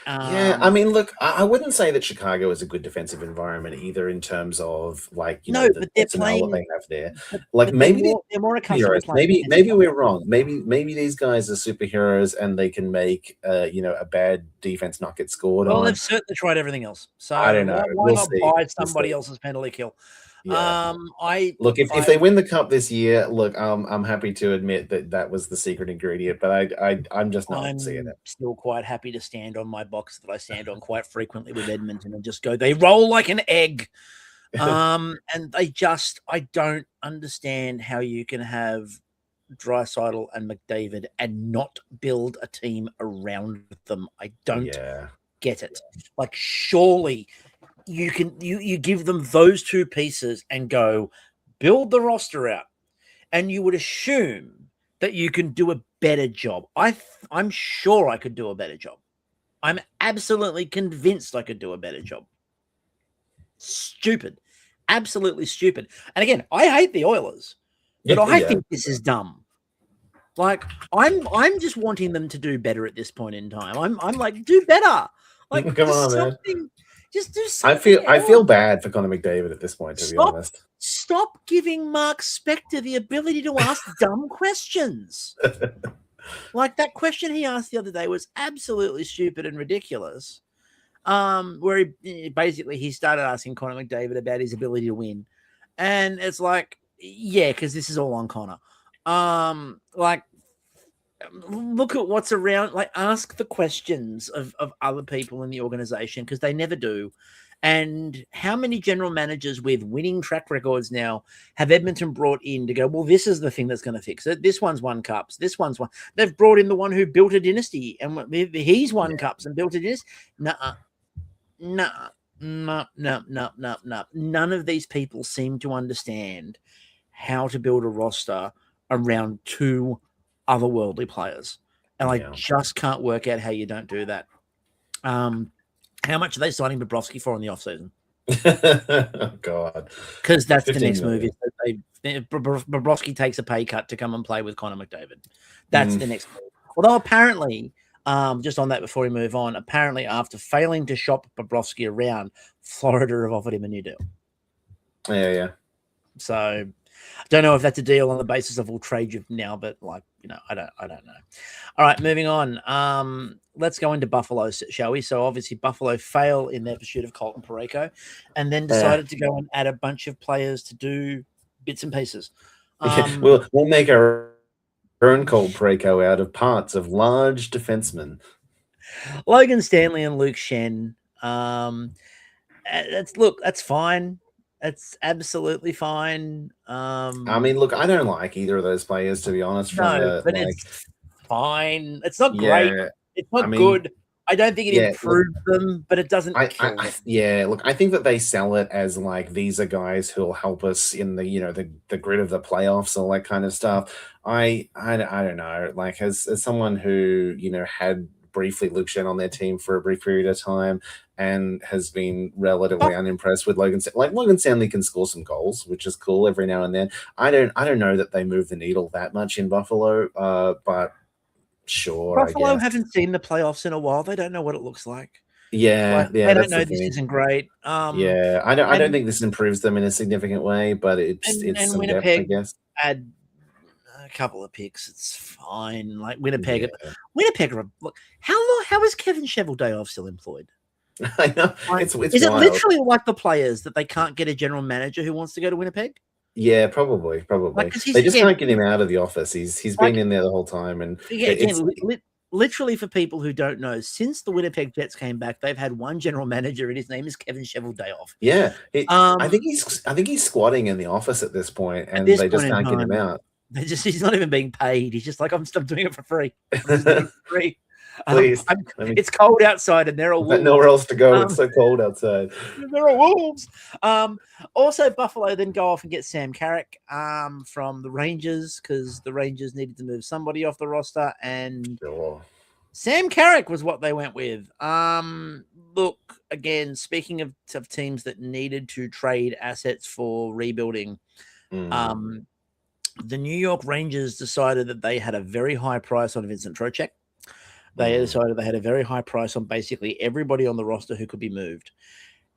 Yeah, I mean, look, I wouldn't say that Chicago is a good defensive environment either, in terms of, like, the personnel that they have there. Like, maybe they're more accustomed to playing. Maybe we're wrong. Maybe these guys are superheroes and they can make a bad defense not get scored on. Well, they've certainly tried everything else. So I don't know. Why not buy somebody else's penalty kill? Yeah. I Look, if they win the cup this year, look, I'm happy to admit that that was the secret ingredient, but I'm just not seeing I'm it. still quite happy to stand on my box that I stand on quite frequently with Edmonton and just go, they roll like an egg. And I don't understand how you can have Draisaitl and McDavid and not build a team around them. I don't Yeah. get it. Like, surely you give them those two pieces and go build the roster out, and you would assume that you can do a better job. I'm sure I could do a better job. I'm absolutely convinced I could do a better job. Stupid. Absolutely stupid. And again, I hate the Oilers, but I Yeah. think this is dumb. Like, I'm just wanting them to do better at this point in time. I'm like, do better. Like, Come just on, man. something. Just do something I else. feel bad for Conor McDavid at this point, to be honest. Stop giving Mark Spector the ability to ask dumb questions. Like, that question he asked the other day was absolutely stupid and ridiculous. Where he basically he started asking Conor McDavid about his ability to win, and it's like, yeah, because this is all on Conor. Like, look at what's around. Like, ask the questions of other people in the organization, because they never do. And how many general managers with winning track records now have Edmonton brought in to go, well, this is the thing that's going to fix it. This one's won cups. This one's won. They've brought in the one who built a dynasty, and he's won cups and built a dynasty. Nuh-uh. No. None of these people seem to understand how to build a roster around two otherworldly players. And I just can't work out how you don't do that. How much are they signing Bobrovsky for in the offseason? Oh, God. Because that's the next move. Bobrovsky takes a pay cut to come and play with Conor McDavid. That's the next move. Although apparently, just on that before we move on, apparently after failing to shop Bobrovsky around, Florida have offered him a new deal. Yeah. So I don't know if that's a deal on the basis of we'll trade you now, but like, I don't know. All right, moving on. Let's go into Buffalo, shall we? So obviously Buffalo fail in their pursuit of Colton Parayko, and then decided to go and add a bunch of players to do bits and pieces. We'll make our own Colton Parayko out of parts of large defensemen. Logan Stanley and Luke Shen. That's fine. That's absolutely fine. I mean, look, I don't like either of those players, to be honest. It's fine. It's not great. It's not good. I don't think it improved them, but it doesn't kill them. Look, I think that they sell it as like these are guys who'll help us in the the grid of the playoffs, all that kind of stuff. I don't know. Like, as someone who had briefly Luke Shen on their team for a brief period of time and has been relatively unimpressed with Logan. Like, Logan Stanley can score some goals, which is cool every now and then. I don't know that they move the needle that much in Buffalo, but sure. Buffalo haven't seen the playoffs in a while. They don't know what it looks like. Yeah, they don't know this isn't great. I don't think this improves them in a significant way, but it's some Winnipeg depth, I guess. Add a couple of picks. It's fine. Like Winnipeg. Look, how is Kevin Cheveldayoff still employed? I know. Like, it's is it literally like the players that they can't get a general manager who wants to go to Winnipeg? Yeah, probably. Like, They just can't get him out of the office. He's been in there the whole time, and literally, for people who don't know, since the Winnipeg Jets came back, they've had one general manager, and his name is Kevin Cheveldayoff. Yeah, I think he's squatting in the office at this point, and they just can't get him out. He's not even being paid. He's just like, I'm doing it for free. Please. It's cold outside, and they're all wolves. Nowhere else to go. It's so cold outside. They're all wolves. Also, Buffalo then go off and get Sam Carrick from the Rangers, because the Rangers needed to move somebody off the roster, and Sam Carrick was what they went with. Look, again, speaking of teams that needed to trade assets for rebuilding, the New York Rangers decided that they had a very high price on Vincent Trocheck. They decided they had a very high price on basically everybody on the roster who could be moved,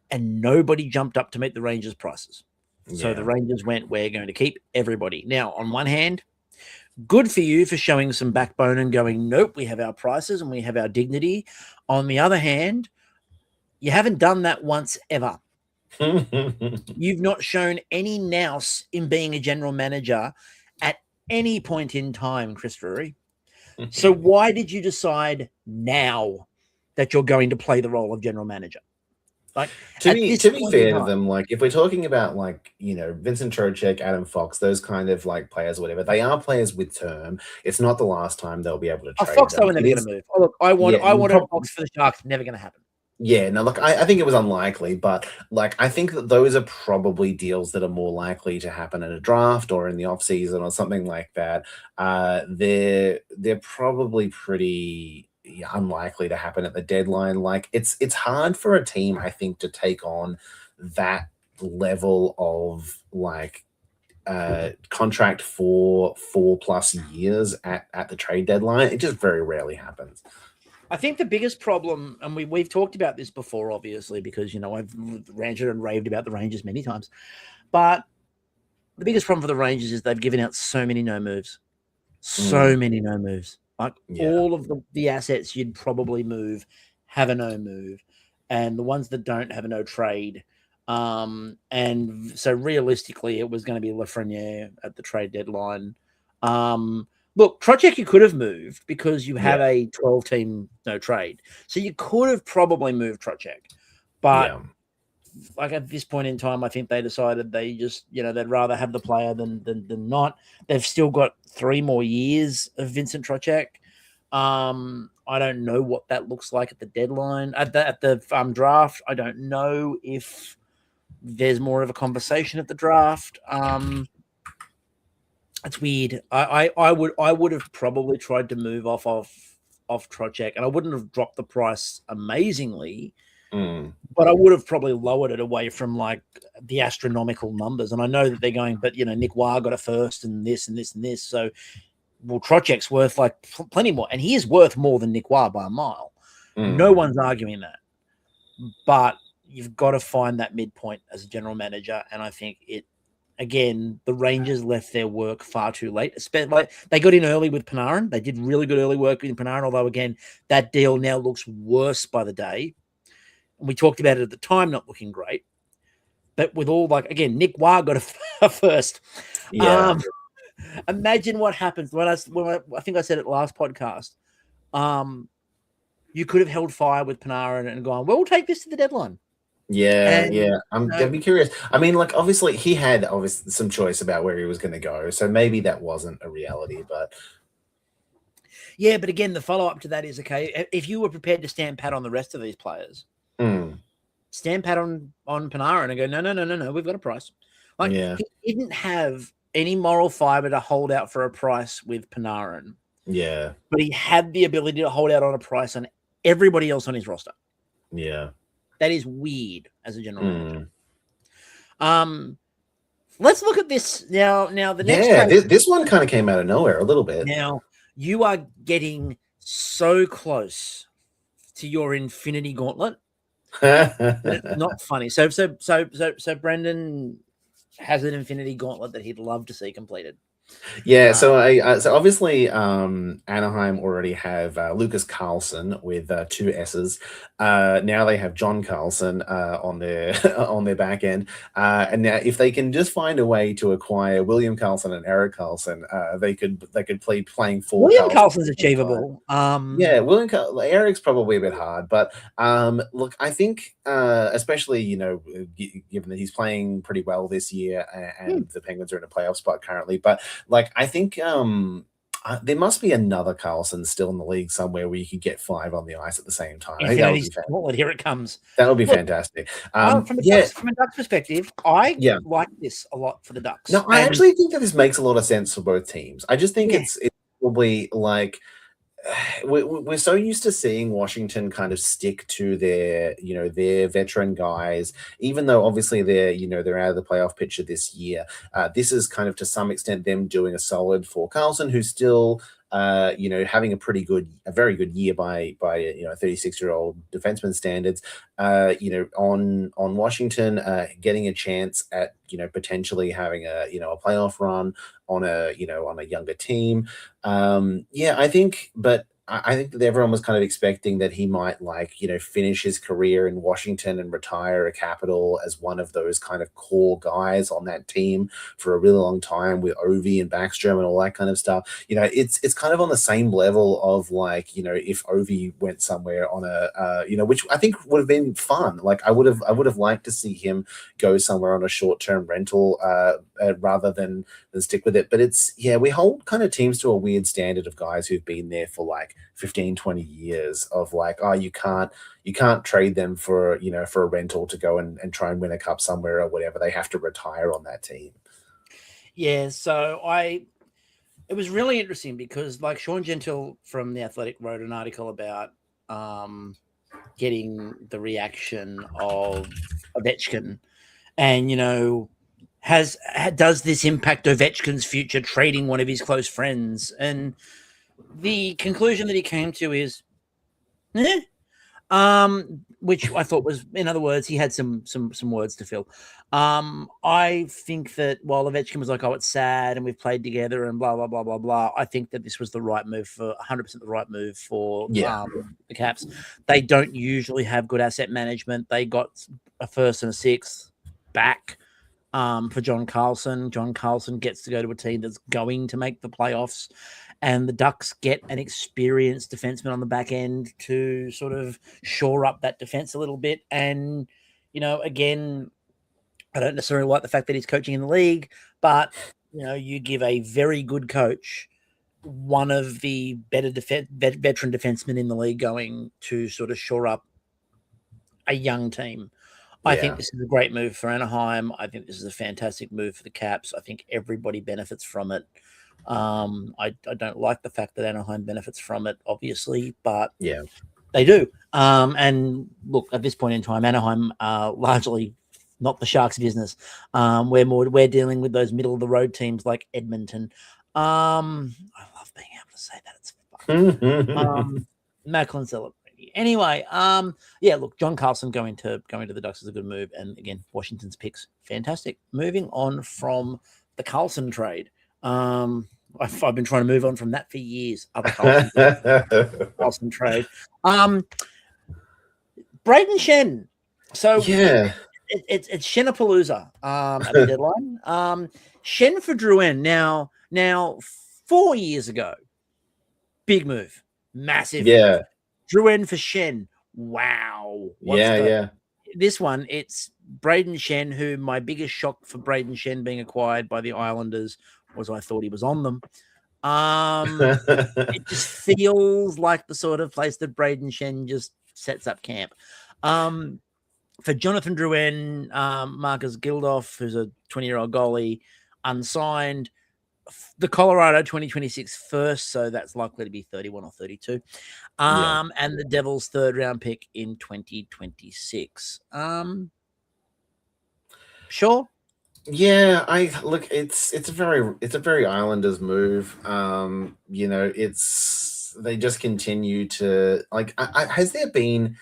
and nobody jumped up to meet the Rangers' prices. So the Rangers went, we're going to keep everybody. Now, on one hand, good for you for showing some backbone and going, nope, we have our prices and we have our dignity. On the other hand, you haven't done that once ever. You've not shown any nous in being a general manager at any point in time, Chris Drury. So why did you decide now that you're going to play the role of general manager? Like to at be this to be point in fair to time. them, like if we're talking about like Vincent Trocek, Adam Fox, those kind of like players or whatever, they are players with term. It's not the last time they'll be able to Oh, trade Fox, they them. were never It going is, to move. Oh, look, I yeah, wanted Fox for the Sharks. Never going to happen. yeah. No, look, I think it was unlikely, but like I think that those are probably deals that are more likely to happen in a draft or in the off season or something like that. They're probably pretty unlikely to happen at the deadline. Like it's hard for a team, I think, to take on that level of like contract for 4+ years at the trade deadline. It just very rarely happens. I think the biggest problem, and we've talked about this before, obviously, because I've ranted and raved about the Rangers many times, but the biggest problem for the Rangers is they've given out so many no moves, many no moves. Like Yeah. all of the assets you'd probably move have a no move, and the ones that don't have a no trade. And so realistically, it was going to be Lafreniere at the trade deadline. Look, Trocek you could have moved because you have a 12-team no trade. So you could have probably moved Trocek. But like at this point in time, I think they decided they just, they'd rather have the player than not. They've still got 3 more years of Vincent Trocek. I don't know what that looks like at the deadline, at the draft. I don't know if there's more of a conversation at the draft. It's weird. I would have probably tried to move off Trocek, and I wouldn't have dropped the price amazingly, but I would have probably lowered it away from like the astronomical numbers. And I know that they're going, but Nick Waugh got a first and this and this and this. So, well, Trocek's worth like plenty more, and he is worth more than Nick Waugh by a mile. No one's arguing that, but you've got to find that midpoint as a general manager, and I think again, the Rangers left their work far too late. Like they got in early with Panarin. They did really good early work in Panarin, although, again, that deal now looks worse by the day. And we talked about it at the time, not looking great. But with all, like, again, Nick Waugh got a first. Yeah. Imagine what happens when I think I said it last podcast. You could have held fire with Panarin and gone, well, we'll take this to the deadline. Yeah. I'm gonna be curious. I mean, like, obviously he had some choice about where he was going to go, so maybe that wasn't a reality. But yeah, but again, the follow up to that is, okay, if you were prepared to stand pat on the rest of these players, stand pat on Panarin and go, no, we've got a price. Like he didn't have any moral fiber to hold out for a price with Panarin. Yeah, but he had the ability to hold out on a price on everybody else on his roster. Yeah. That is weird as a general manager. Let's look at this now. The next this one kind of came out of nowhere a little bit. Now you are getting so close to your infinity gauntlet. It's not funny. So Brendan has an infinity gauntlet that he'd love to see completed. Yeah, so obviously Anaheim already have Lucas Carlson with 2 S's. Now they have John Carlson on their on their back end, and now if they can just find a way to acquire William Carlson and Eric Carlson, they could play playing 4. William Carlson's achievable. Yeah, Eric's probably a bit hard, but look, I think especially given that he's playing pretty well this year, and the Penguins are in a playoff spot currently, but like, I think there must be another Carlson still in the league somewhere where you could get 5 on the ice at the same time. I think that would be fantastic. Here it comes. That would be fantastic. From a Ducks perspective, I like this a lot for the Ducks. No, I actually think that this makes a lot of sense for both teams. I just think it's probably like we're so used to seeing Washington kind of stick to their veteran guys, even though obviously they're out of the playoff picture this year. This is kind of to some extent them doing a solid for Carlson, who's still having a very good year by 36-year-old defenseman standards. On Washington, getting a chance at potentially having a playoff run on a younger team. I think, but I think that everyone was kind of expecting that he might finish his career in Washington and retire a Capital as one of those kind of core guys on that team for a really long time with Ovi and Backstrom and all that kind of stuff. It's kind of on the same level of if Ovi went somewhere on which I think would have been fun. Like I would have liked to see him go somewhere on a short-term rental rather than stick with it. But we hold kind of teams to a weird standard of guys who've been there for like 15, 20 years of you can't trade them for a rental to go and try and win a cup somewhere or whatever. They have to retire on that team. Yeah, so it was really interesting because like Sean Gentile from The Athletic wrote an article about getting the reaction of Ovechkin, and does this impact Ovechkin's future trading one of his close friends? And the conclusion that he came to is, which I thought was, in other words, he had some words to fill. I think that while Ovechkin was like, "Oh, it's sad, and we've played together, and blah blah blah blah blah," I think that this was the right move for 100% the right move for the Caps. They don't usually have good asset management. They got a first and a sixth back for John Carlson. John Carlson gets to go to a team that's going to make the playoffs, and the Ducks get an experienced defenseman on the back end to sort of shore up that defense a little bit. And, again, I don't necessarily like the fact that he's coaching in the league, but, you give a very good coach one of the better veteran defensemen in the league going to sort of shore up a young team. I think this is a great move for Anaheim. I think this is a fantastic move for the Caps. I think everybody benefits from it. I don't like the fact that Anaheim benefits from it, obviously, but they do. And look, at this point in time, Anaheim largely not the Sharks' business. We're dealing with those middle of the road teams like Edmonton. I love being able to say that. It's fun. Macklin celebrating. Anyway, look, John Carlson going to the Ducks is a good move, and again, Washington's picks fantastic. Moving on from the Carlson trade. I've been trying to move on from that for years. Other Carlson trade. Braden Shen. So it's Shenapalooza at the deadline. Shen for Drouin. Now 4 years ago, big move, massive. Yeah. Drouin for Shen. Wow. This one, it's Braden Shen, who my biggest shock for Braden Shen being acquired by the Islanders was I thought he was on them. It just feels like the sort of place that Braden Shen just sets up camp. For Jonathan Drouin, Marcus Gildoff, who's a 20-year-old goalie, unsigned. The Colorado 2026 first, so that's likely to be 31 or 32. And the Devils' third-round pick in 2026. Sure. Yeah, it's a very Islanders move. They just continue to has there been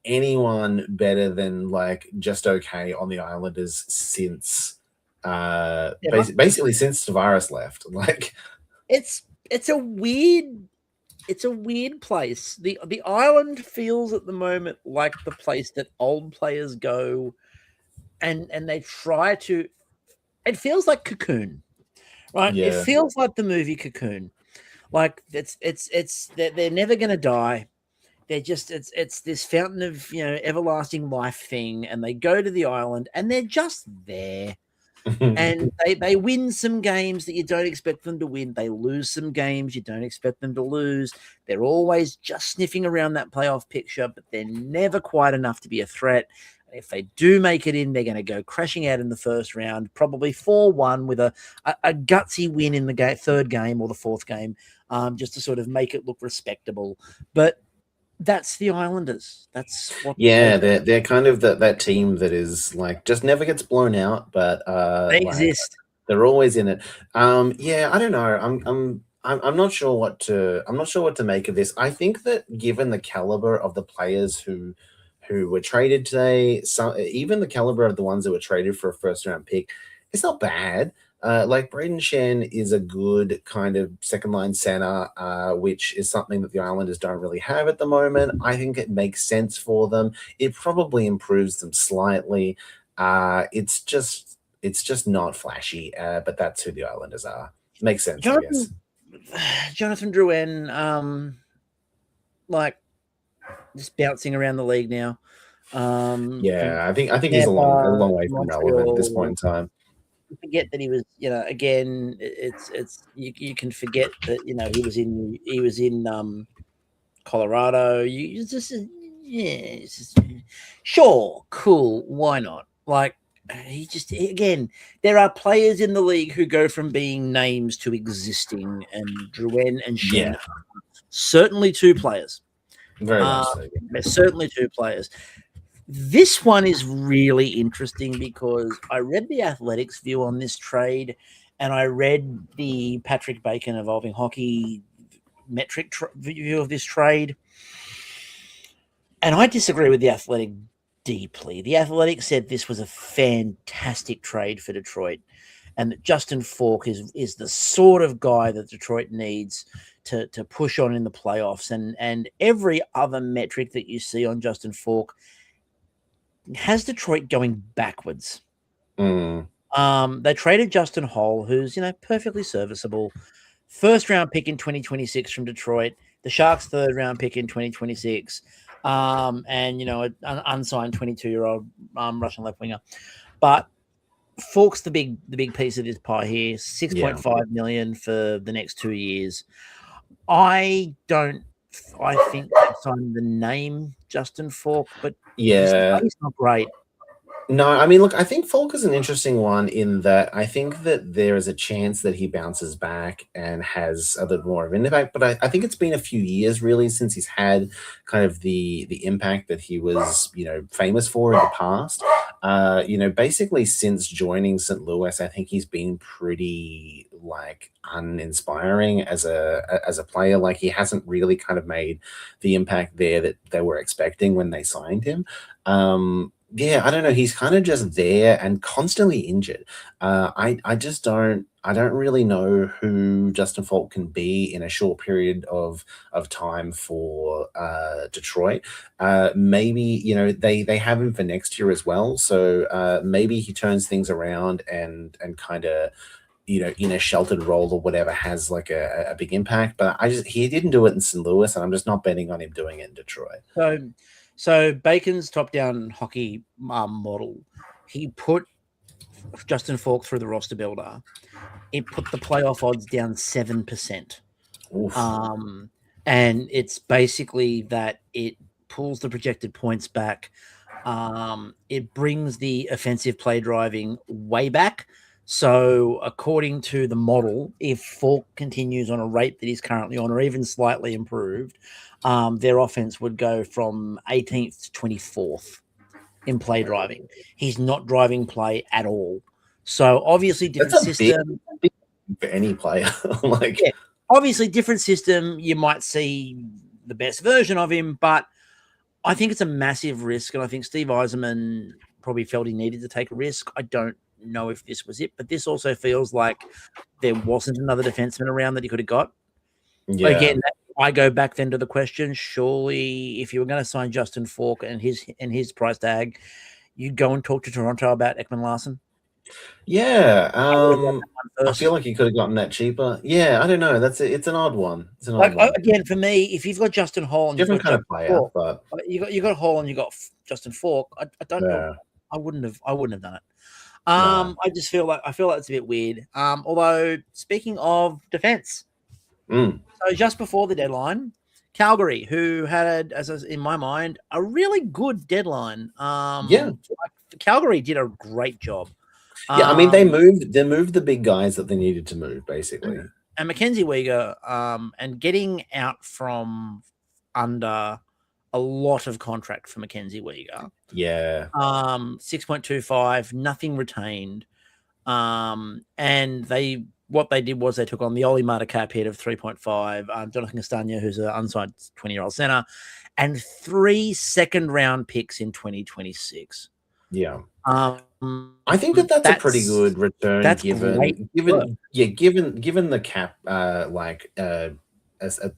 anyone better than just okay on the Islanders since basically since Tavares left? It's a weird place. The island feels at the moment like the place that old players go and they try to. It feels like Cocoon, right? Yeah. It feels like the movie Cocoon. Like they're never gonna die. They're just it's this fountain of everlasting life thing, and they go to the island and they're just there. And they win some games that you don't expect them to win. They lose some games you don't expect them to lose. They're always just sniffing around that playoff picture, but they're never quite enough to be a threat. If they do make it in, they're going to go crashing out in the first round, probably 4-1 with a gutsy win in the third game or the fourth game, just to sort of make it look respectable. But that's the Islanders. That's what. Yeah, they're kind of that team that is just never gets blown out, but they exist. They're always in it. I don't know. I'm not sure what to make of this. I think that given the caliber of the players who were traded today, even the caliber of the ones that were traded for a first round pick, it's not bad. Like Braden Shen is a good kind of second line center, which is something that the Islanders don't really have at the moment. I think it makes sense for them. It probably improves them slightly. It's just not flashy, but that's who the Islanders are. Makes sense, I guess. Jonathan Drouin, like just bouncing around the league now. Yeah, I think he's a long way from relevant at this point in time. Forget that he was, again, it's you can forget that he was in Colorado. You just it's just, sure, cool, why not? Like again, there are players in the league who go from being names to existing, and Drouin and Shen are certainly two players. Very much so. They're certainly two players. This one is really interesting because I read the Athletics view on this trade, and I read the Patrick Bacon Evolving Hockey metric view of this trade. And I disagree with the Athletic deeply. The Athletic said this was a fantastic trade for Detroit, and that Justin Falk is the sort of guy that Detroit needs to push on in the playoffs. And every other metric that you see on Justin Falk has Detroit going backwards. They traded Justin Holl, who's perfectly serviceable. First round pick in 2026 from Detroit. The Sharks' third round pick in 2026. And an unsigned 22-year-old Russian left winger. But Falk's the big piece of this pie here. 6.5 million for the next 2 years. I think signed the name Justin Falk, but he's not great. No, I mean, look, I think Falk is an interesting one in that I think that there is a chance that he bounces back and has a little more of an impact. But I think it's been a few years really since he's had kind of the impact that he was, famous for in the past. Basically since joining St. Louis, I think he's been pretty uninspiring as a player. Like he hasn't really kind of made the impact there that they were expecting when they signed him. I don't know. He's kind of just there and constantly injured. I don't really know who Justin Falk can be in a short period of time for Detroit. Maybe they have him for next year as well. So maybe he turns things around and kind of in a sheltered role or whatever has like a big impact. But he didn't do it in St. Louis, and I'm just not betting on him doing it in Detroit. So Bacon's top-down hockey model, he put Justin Falk through the roster builder. It put the playoff odds down 7%. And it's basically that it pulls the projected points back. It brings the offensive play driving way back. So according to the model, if Falk continues on a rate that he's currently on or even slightly improved, their offense would go from 18th to 24th in play driving. He's not driving play at all. So obviously different system. Big for any player. Obviously different system. You might see the best version of him, but I think it's a massive risk. And I think Steve Yzerman probably felt he needed to take a risk. I don't know if this was it, but this also feels like there wasn't another defenseman around that he could have got. Yeah. Again, I go back then to the question, surely if you were going to sign Justin Falk and his price tag, you'd go and talk to Toronto about Ekman Larson? Yeah. I feel like you could have gotten that cheaper. Yeah, I don't know. It's an odd one. It's an odd one. Again, for me, if you've got Justin Holl and different kind of player, Falk, but you got Holl and you got Justin Falk, I don't know. I wouldn't have done it. I just feel like it's a bit weird. Although speaking of defense, so just before the deadline, Calgary, who had, in my mind, a really good deadline. Calgary did a great job. Yeah, I mean they moved the big guys that they needed to move, basically. And Mackenzie Weegar, and getting out from under a lot of contract for Mackenzie Weegar. Yeah. 6.25, nothing retained. And what they did was they took on the Ollie Mata cap hit of 3.5, Jonathan Castagna, who's an unsigned 20-year-old center, and 3 second-round picks in 2026. Yeah. I think that that's a pretty good return that's great work. given the cap, as a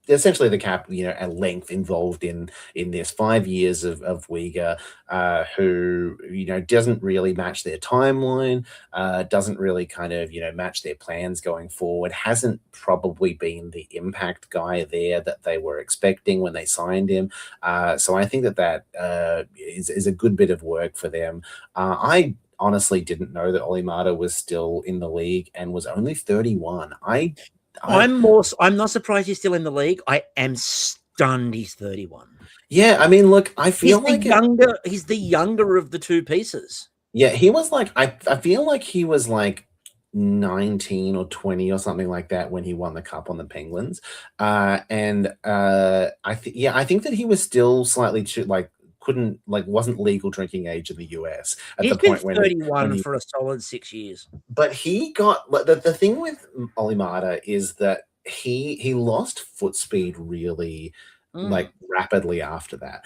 essentially the cap, at length involved in this 5 years of Uyghur, who doesn't really match their timeline, doesn't really kind of match their plans going forward. Hasn't probably been the impact guy there that they were expecting when they signed him. So I think that is a good bit of work for them. I honestly didn't know that Olimata was still in the league and was only 31. I'm not surprised he's still in the league. I am stunned he's 31. Yeah, I mean, look, I feel he's the younger of the two pieces. Yeah, he was like I feel like he was like 19 or 20 or something like that when he won the cup on the Penguins. I think that he was still slightly too wasn't legal drinking age in the US at He's the been point when 31 he for a solid 6 years. but he got the thing with Olimata is that he lost foot speed really rapidly after that,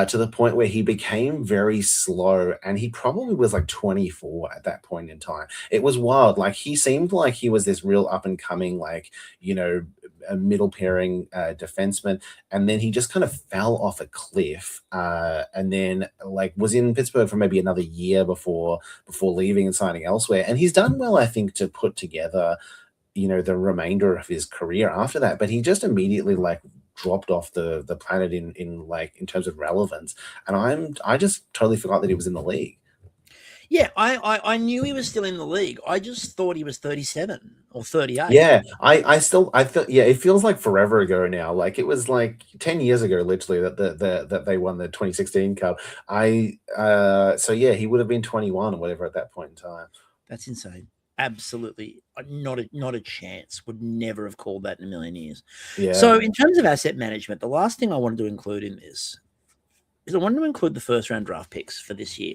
to the point where he became very slow, and he probably was like 24 at that point in time. It was wild. Like he seemed like he was this real up and coming, a middle pairing defenseman, and then he just kind of fell off a cliff, and then was in Pittsburgh for maybe another year before leaving and signing elsewhere. And he's done well, I think, to put together the remainder of his career after that, but he just immediately dropped off the planet in terms of relevance. And I just totally forgot that he was in the league. Yeah, I knew he was still in the league. I just thought he was 37 or 38. Yeah, I feel, yeah, it feels like forever ago now. Like it was like 10 years ago, literally, that they won the 2016 Cup. So yeah, he would have been 21 or whatever at that point in time. That's insane. Absolutely not a chance. Would never have called that in a million years. Yeah. So in terms of asset management, the last thing I wanted to include in this is I wanted to include the first round draft picks for this year.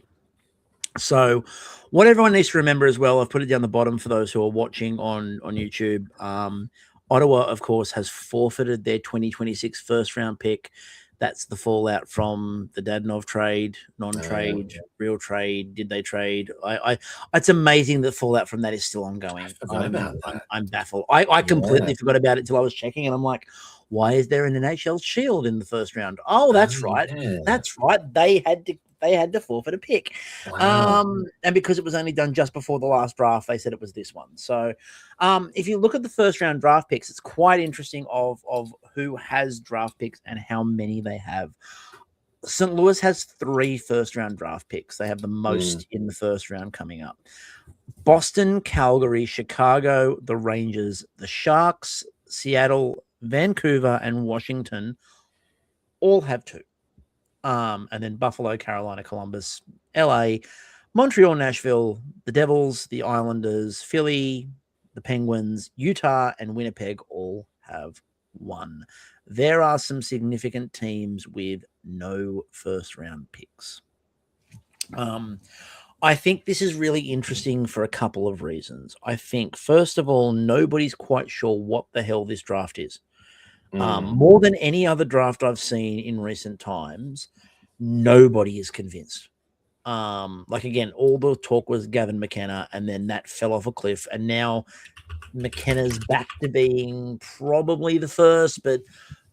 So what everyone needs to remember as well, I've put it down the bottom for those who are watching on YouTube. Ottawa, of course, has forfeited their 2026 first round pick. That's the fallout from the Dadonov trade, non-trade, real trade. Did they trade? It's amazing that fallout from that is still ongoing. I forgot about that. I'm baffled. I completely forgot about it till I was checking, and I'm like, why is there an NHL Shield in the first round? Oh, that's right. Yeah. That's right. They had to forfeit a pick. Wow. And because it was only done just before the last draft, they said it was this one. So if you look at the first round draft picks, it's quite interesting of who has draft picks and how many they have. St. Louis has 3 first round draft picks. They have the most in the first round coming up. Boston, Calgary, Chicago, the Rangers, the Sharks, Seattle, Vancouver, and Washington all have 2. And then Buffalo, Carolina, Columbus, LA, Montreal, Nashville, the Devils, the Islanders, Philly, the Penguins, Utah, and Winnipeg all have 1. There are some significant teams with no first round picks. I think this is really interesting for a couple of reasons. I think, first of all, nobody's quite sure what the hell this draft is. More than any other draft I've seen in recent times, nobody is convinced. Again, all the talk was Gavin McKenna, and then that fell off a cliff, and now McKenna's back to being probably the first, but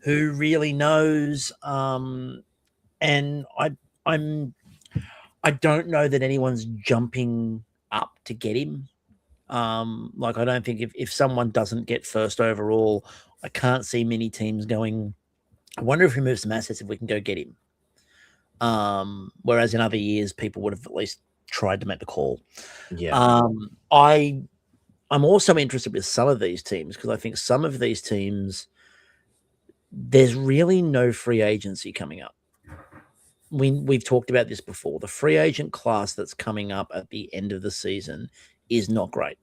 who really knows? And I don't know that anyone's jumping up to get him. I don't think if someone doesn't get first overall, I can't see many teams going, I wonder if we move some assets if we can go get him. Whereas in other years, people would have at least tried to make the call. Yeah. I'm also interested with some of these teams because I think some of these teams, there's really no free agency coming up. We've talked about this before. The free agent class that's coming up at the end of the season is not great.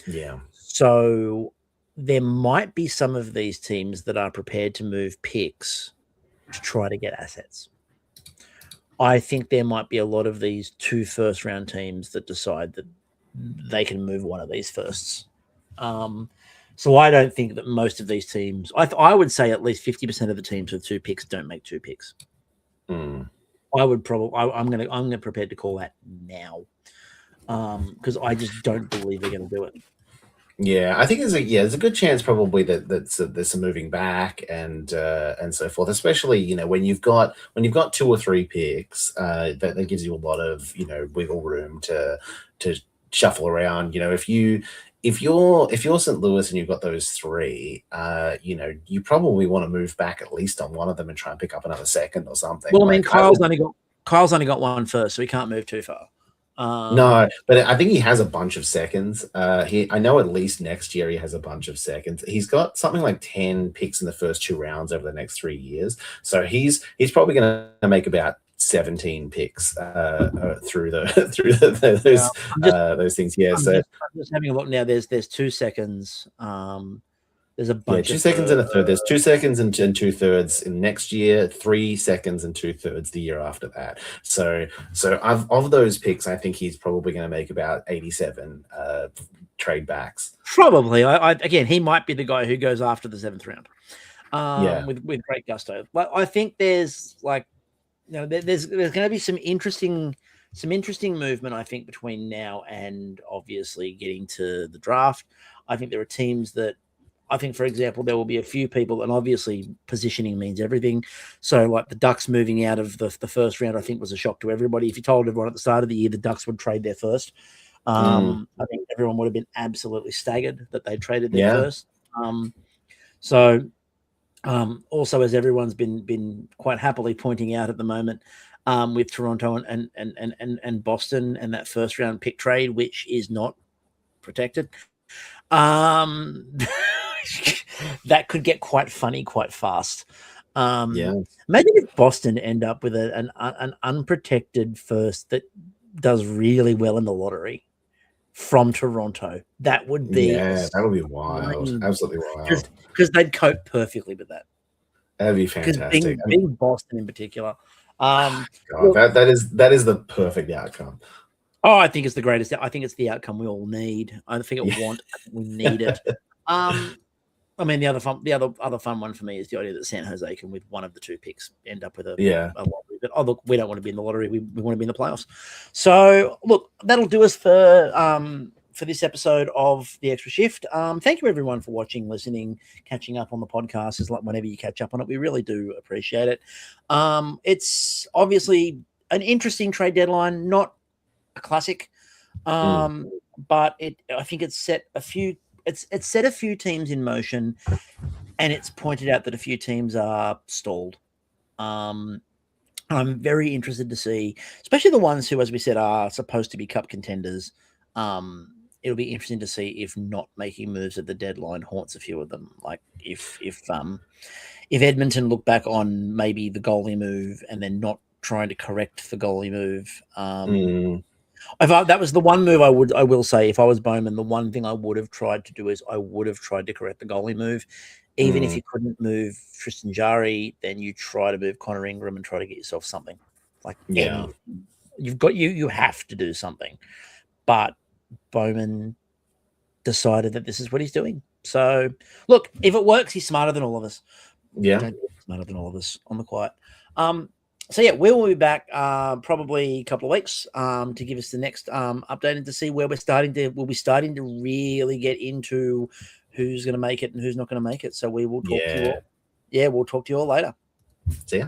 Yeah. So there might be some of these teams that are prepared to move picks to try to get assets. I think there might be a lot of these 2 first round teams that decide that they can move one of these firsts. So I don't think that most of these teams, I would say at least 50% of the teams with 2 picks don't make 2 picks. I would probably. I'm prepared to call that now, because I just don't believe they're going to do it. Yeah, I think there's a good chance probably that there's some moving back and so forth. Especially when you've got 2 or 3 picks, that gives you a lot of wiggle room to shuffle around. If you're St. Louis and you've got those 3, you probably want to move back at least on one of them and try and pick up another second or something. Well, I mean, Like Kyle's only got one first, so he can't move too far. no, but I think he has a bunch of seconds. I know at least next year he has a bunch of seconds. He's got something like 10 picks in the first 2 rounds over the next 3 years. So he's probably going to make about 17 picks through those things. Yeah, I'm just having a look now. There's 2 seconds. There's a bunch 2 of seconds and a third. There's 2 seconds and 2/3 in next year, 3 seconds and 2/3 the year after that. So of those picks, I think he's probably going to make about 87 trade backs. Probably. Again, he might be the guy who goes after the 7th round. Yeah. With great gusto. But I think there's there's going to be some interesting movement, I think, between now and obviously getting to the draft. I think there are teams that I think, for example, there will be a few people, and obviously positioning means everything. So like the Ducks moving out of the first round, I think was a shock to everybody. If you told everyone at the start of the year the Ducks would trade their first, I think everyone would have been absolutely staggered that they traded their first. Also, as everyone's been quite happily pointing out at the moment, with Toronto and Boston and that first round pick trade, which is not protected, that could get quite funny quite fast. Imagine if Boston end up with an unprotected first that does really well in the lottery from Toronto. That would be that would be wild. Absolutely wild. Because they'd cope perfectly with that. That'd be fantastic. Being Boston in particular. God, that is the perfect outcome. Oh, I think it's the greatest. I think it's the outcome we all need. I think we need it. I mean, the other fun one for me is the idea that San Jose can, with one of the 2 picks, end up with a lottery. But look, we don't want to be in the lottery. We want to be in the playoffs. So look, that'll do us for this episode of The Extra Shift. Thank you everyone for watching, listening, catching up on the podcast. It's like whenever you catch up on it, we really do appreciate it. It's obviously an interesting trade deadline, not a classic, but I think it's set a few teams in motion, and it's pointed out that a few teams are stalled. I'm very interested to see, especially the ones who, as we said, are supposed to be cup contenders. It'll be interesting to see if not making moves at the deadline haunts a few of them. Like if Edmonton look back on maybe the goalie move and then not trying to correct the goalie move. That was the one move I will say, if I was Bowman, the one thing I would have tried to do is I would have tried to correct the goalie move. Even if you couldn't move Tristan Jarry, then you try to move Connor Ingram and try to get yourself something. Like anything. You have to do something. But Bowman decided that this is what he's doing. So look, if it works, he's smarter than all of us. Smarter than all of us on the quiet. So yeah, we will be back probably a couple of weeks to give us the next update and to see where we'll be starting to really get into who's going to make it and who's not going to make it. So we will talk to you all. Yeah, we'll talk to you all later. See ya.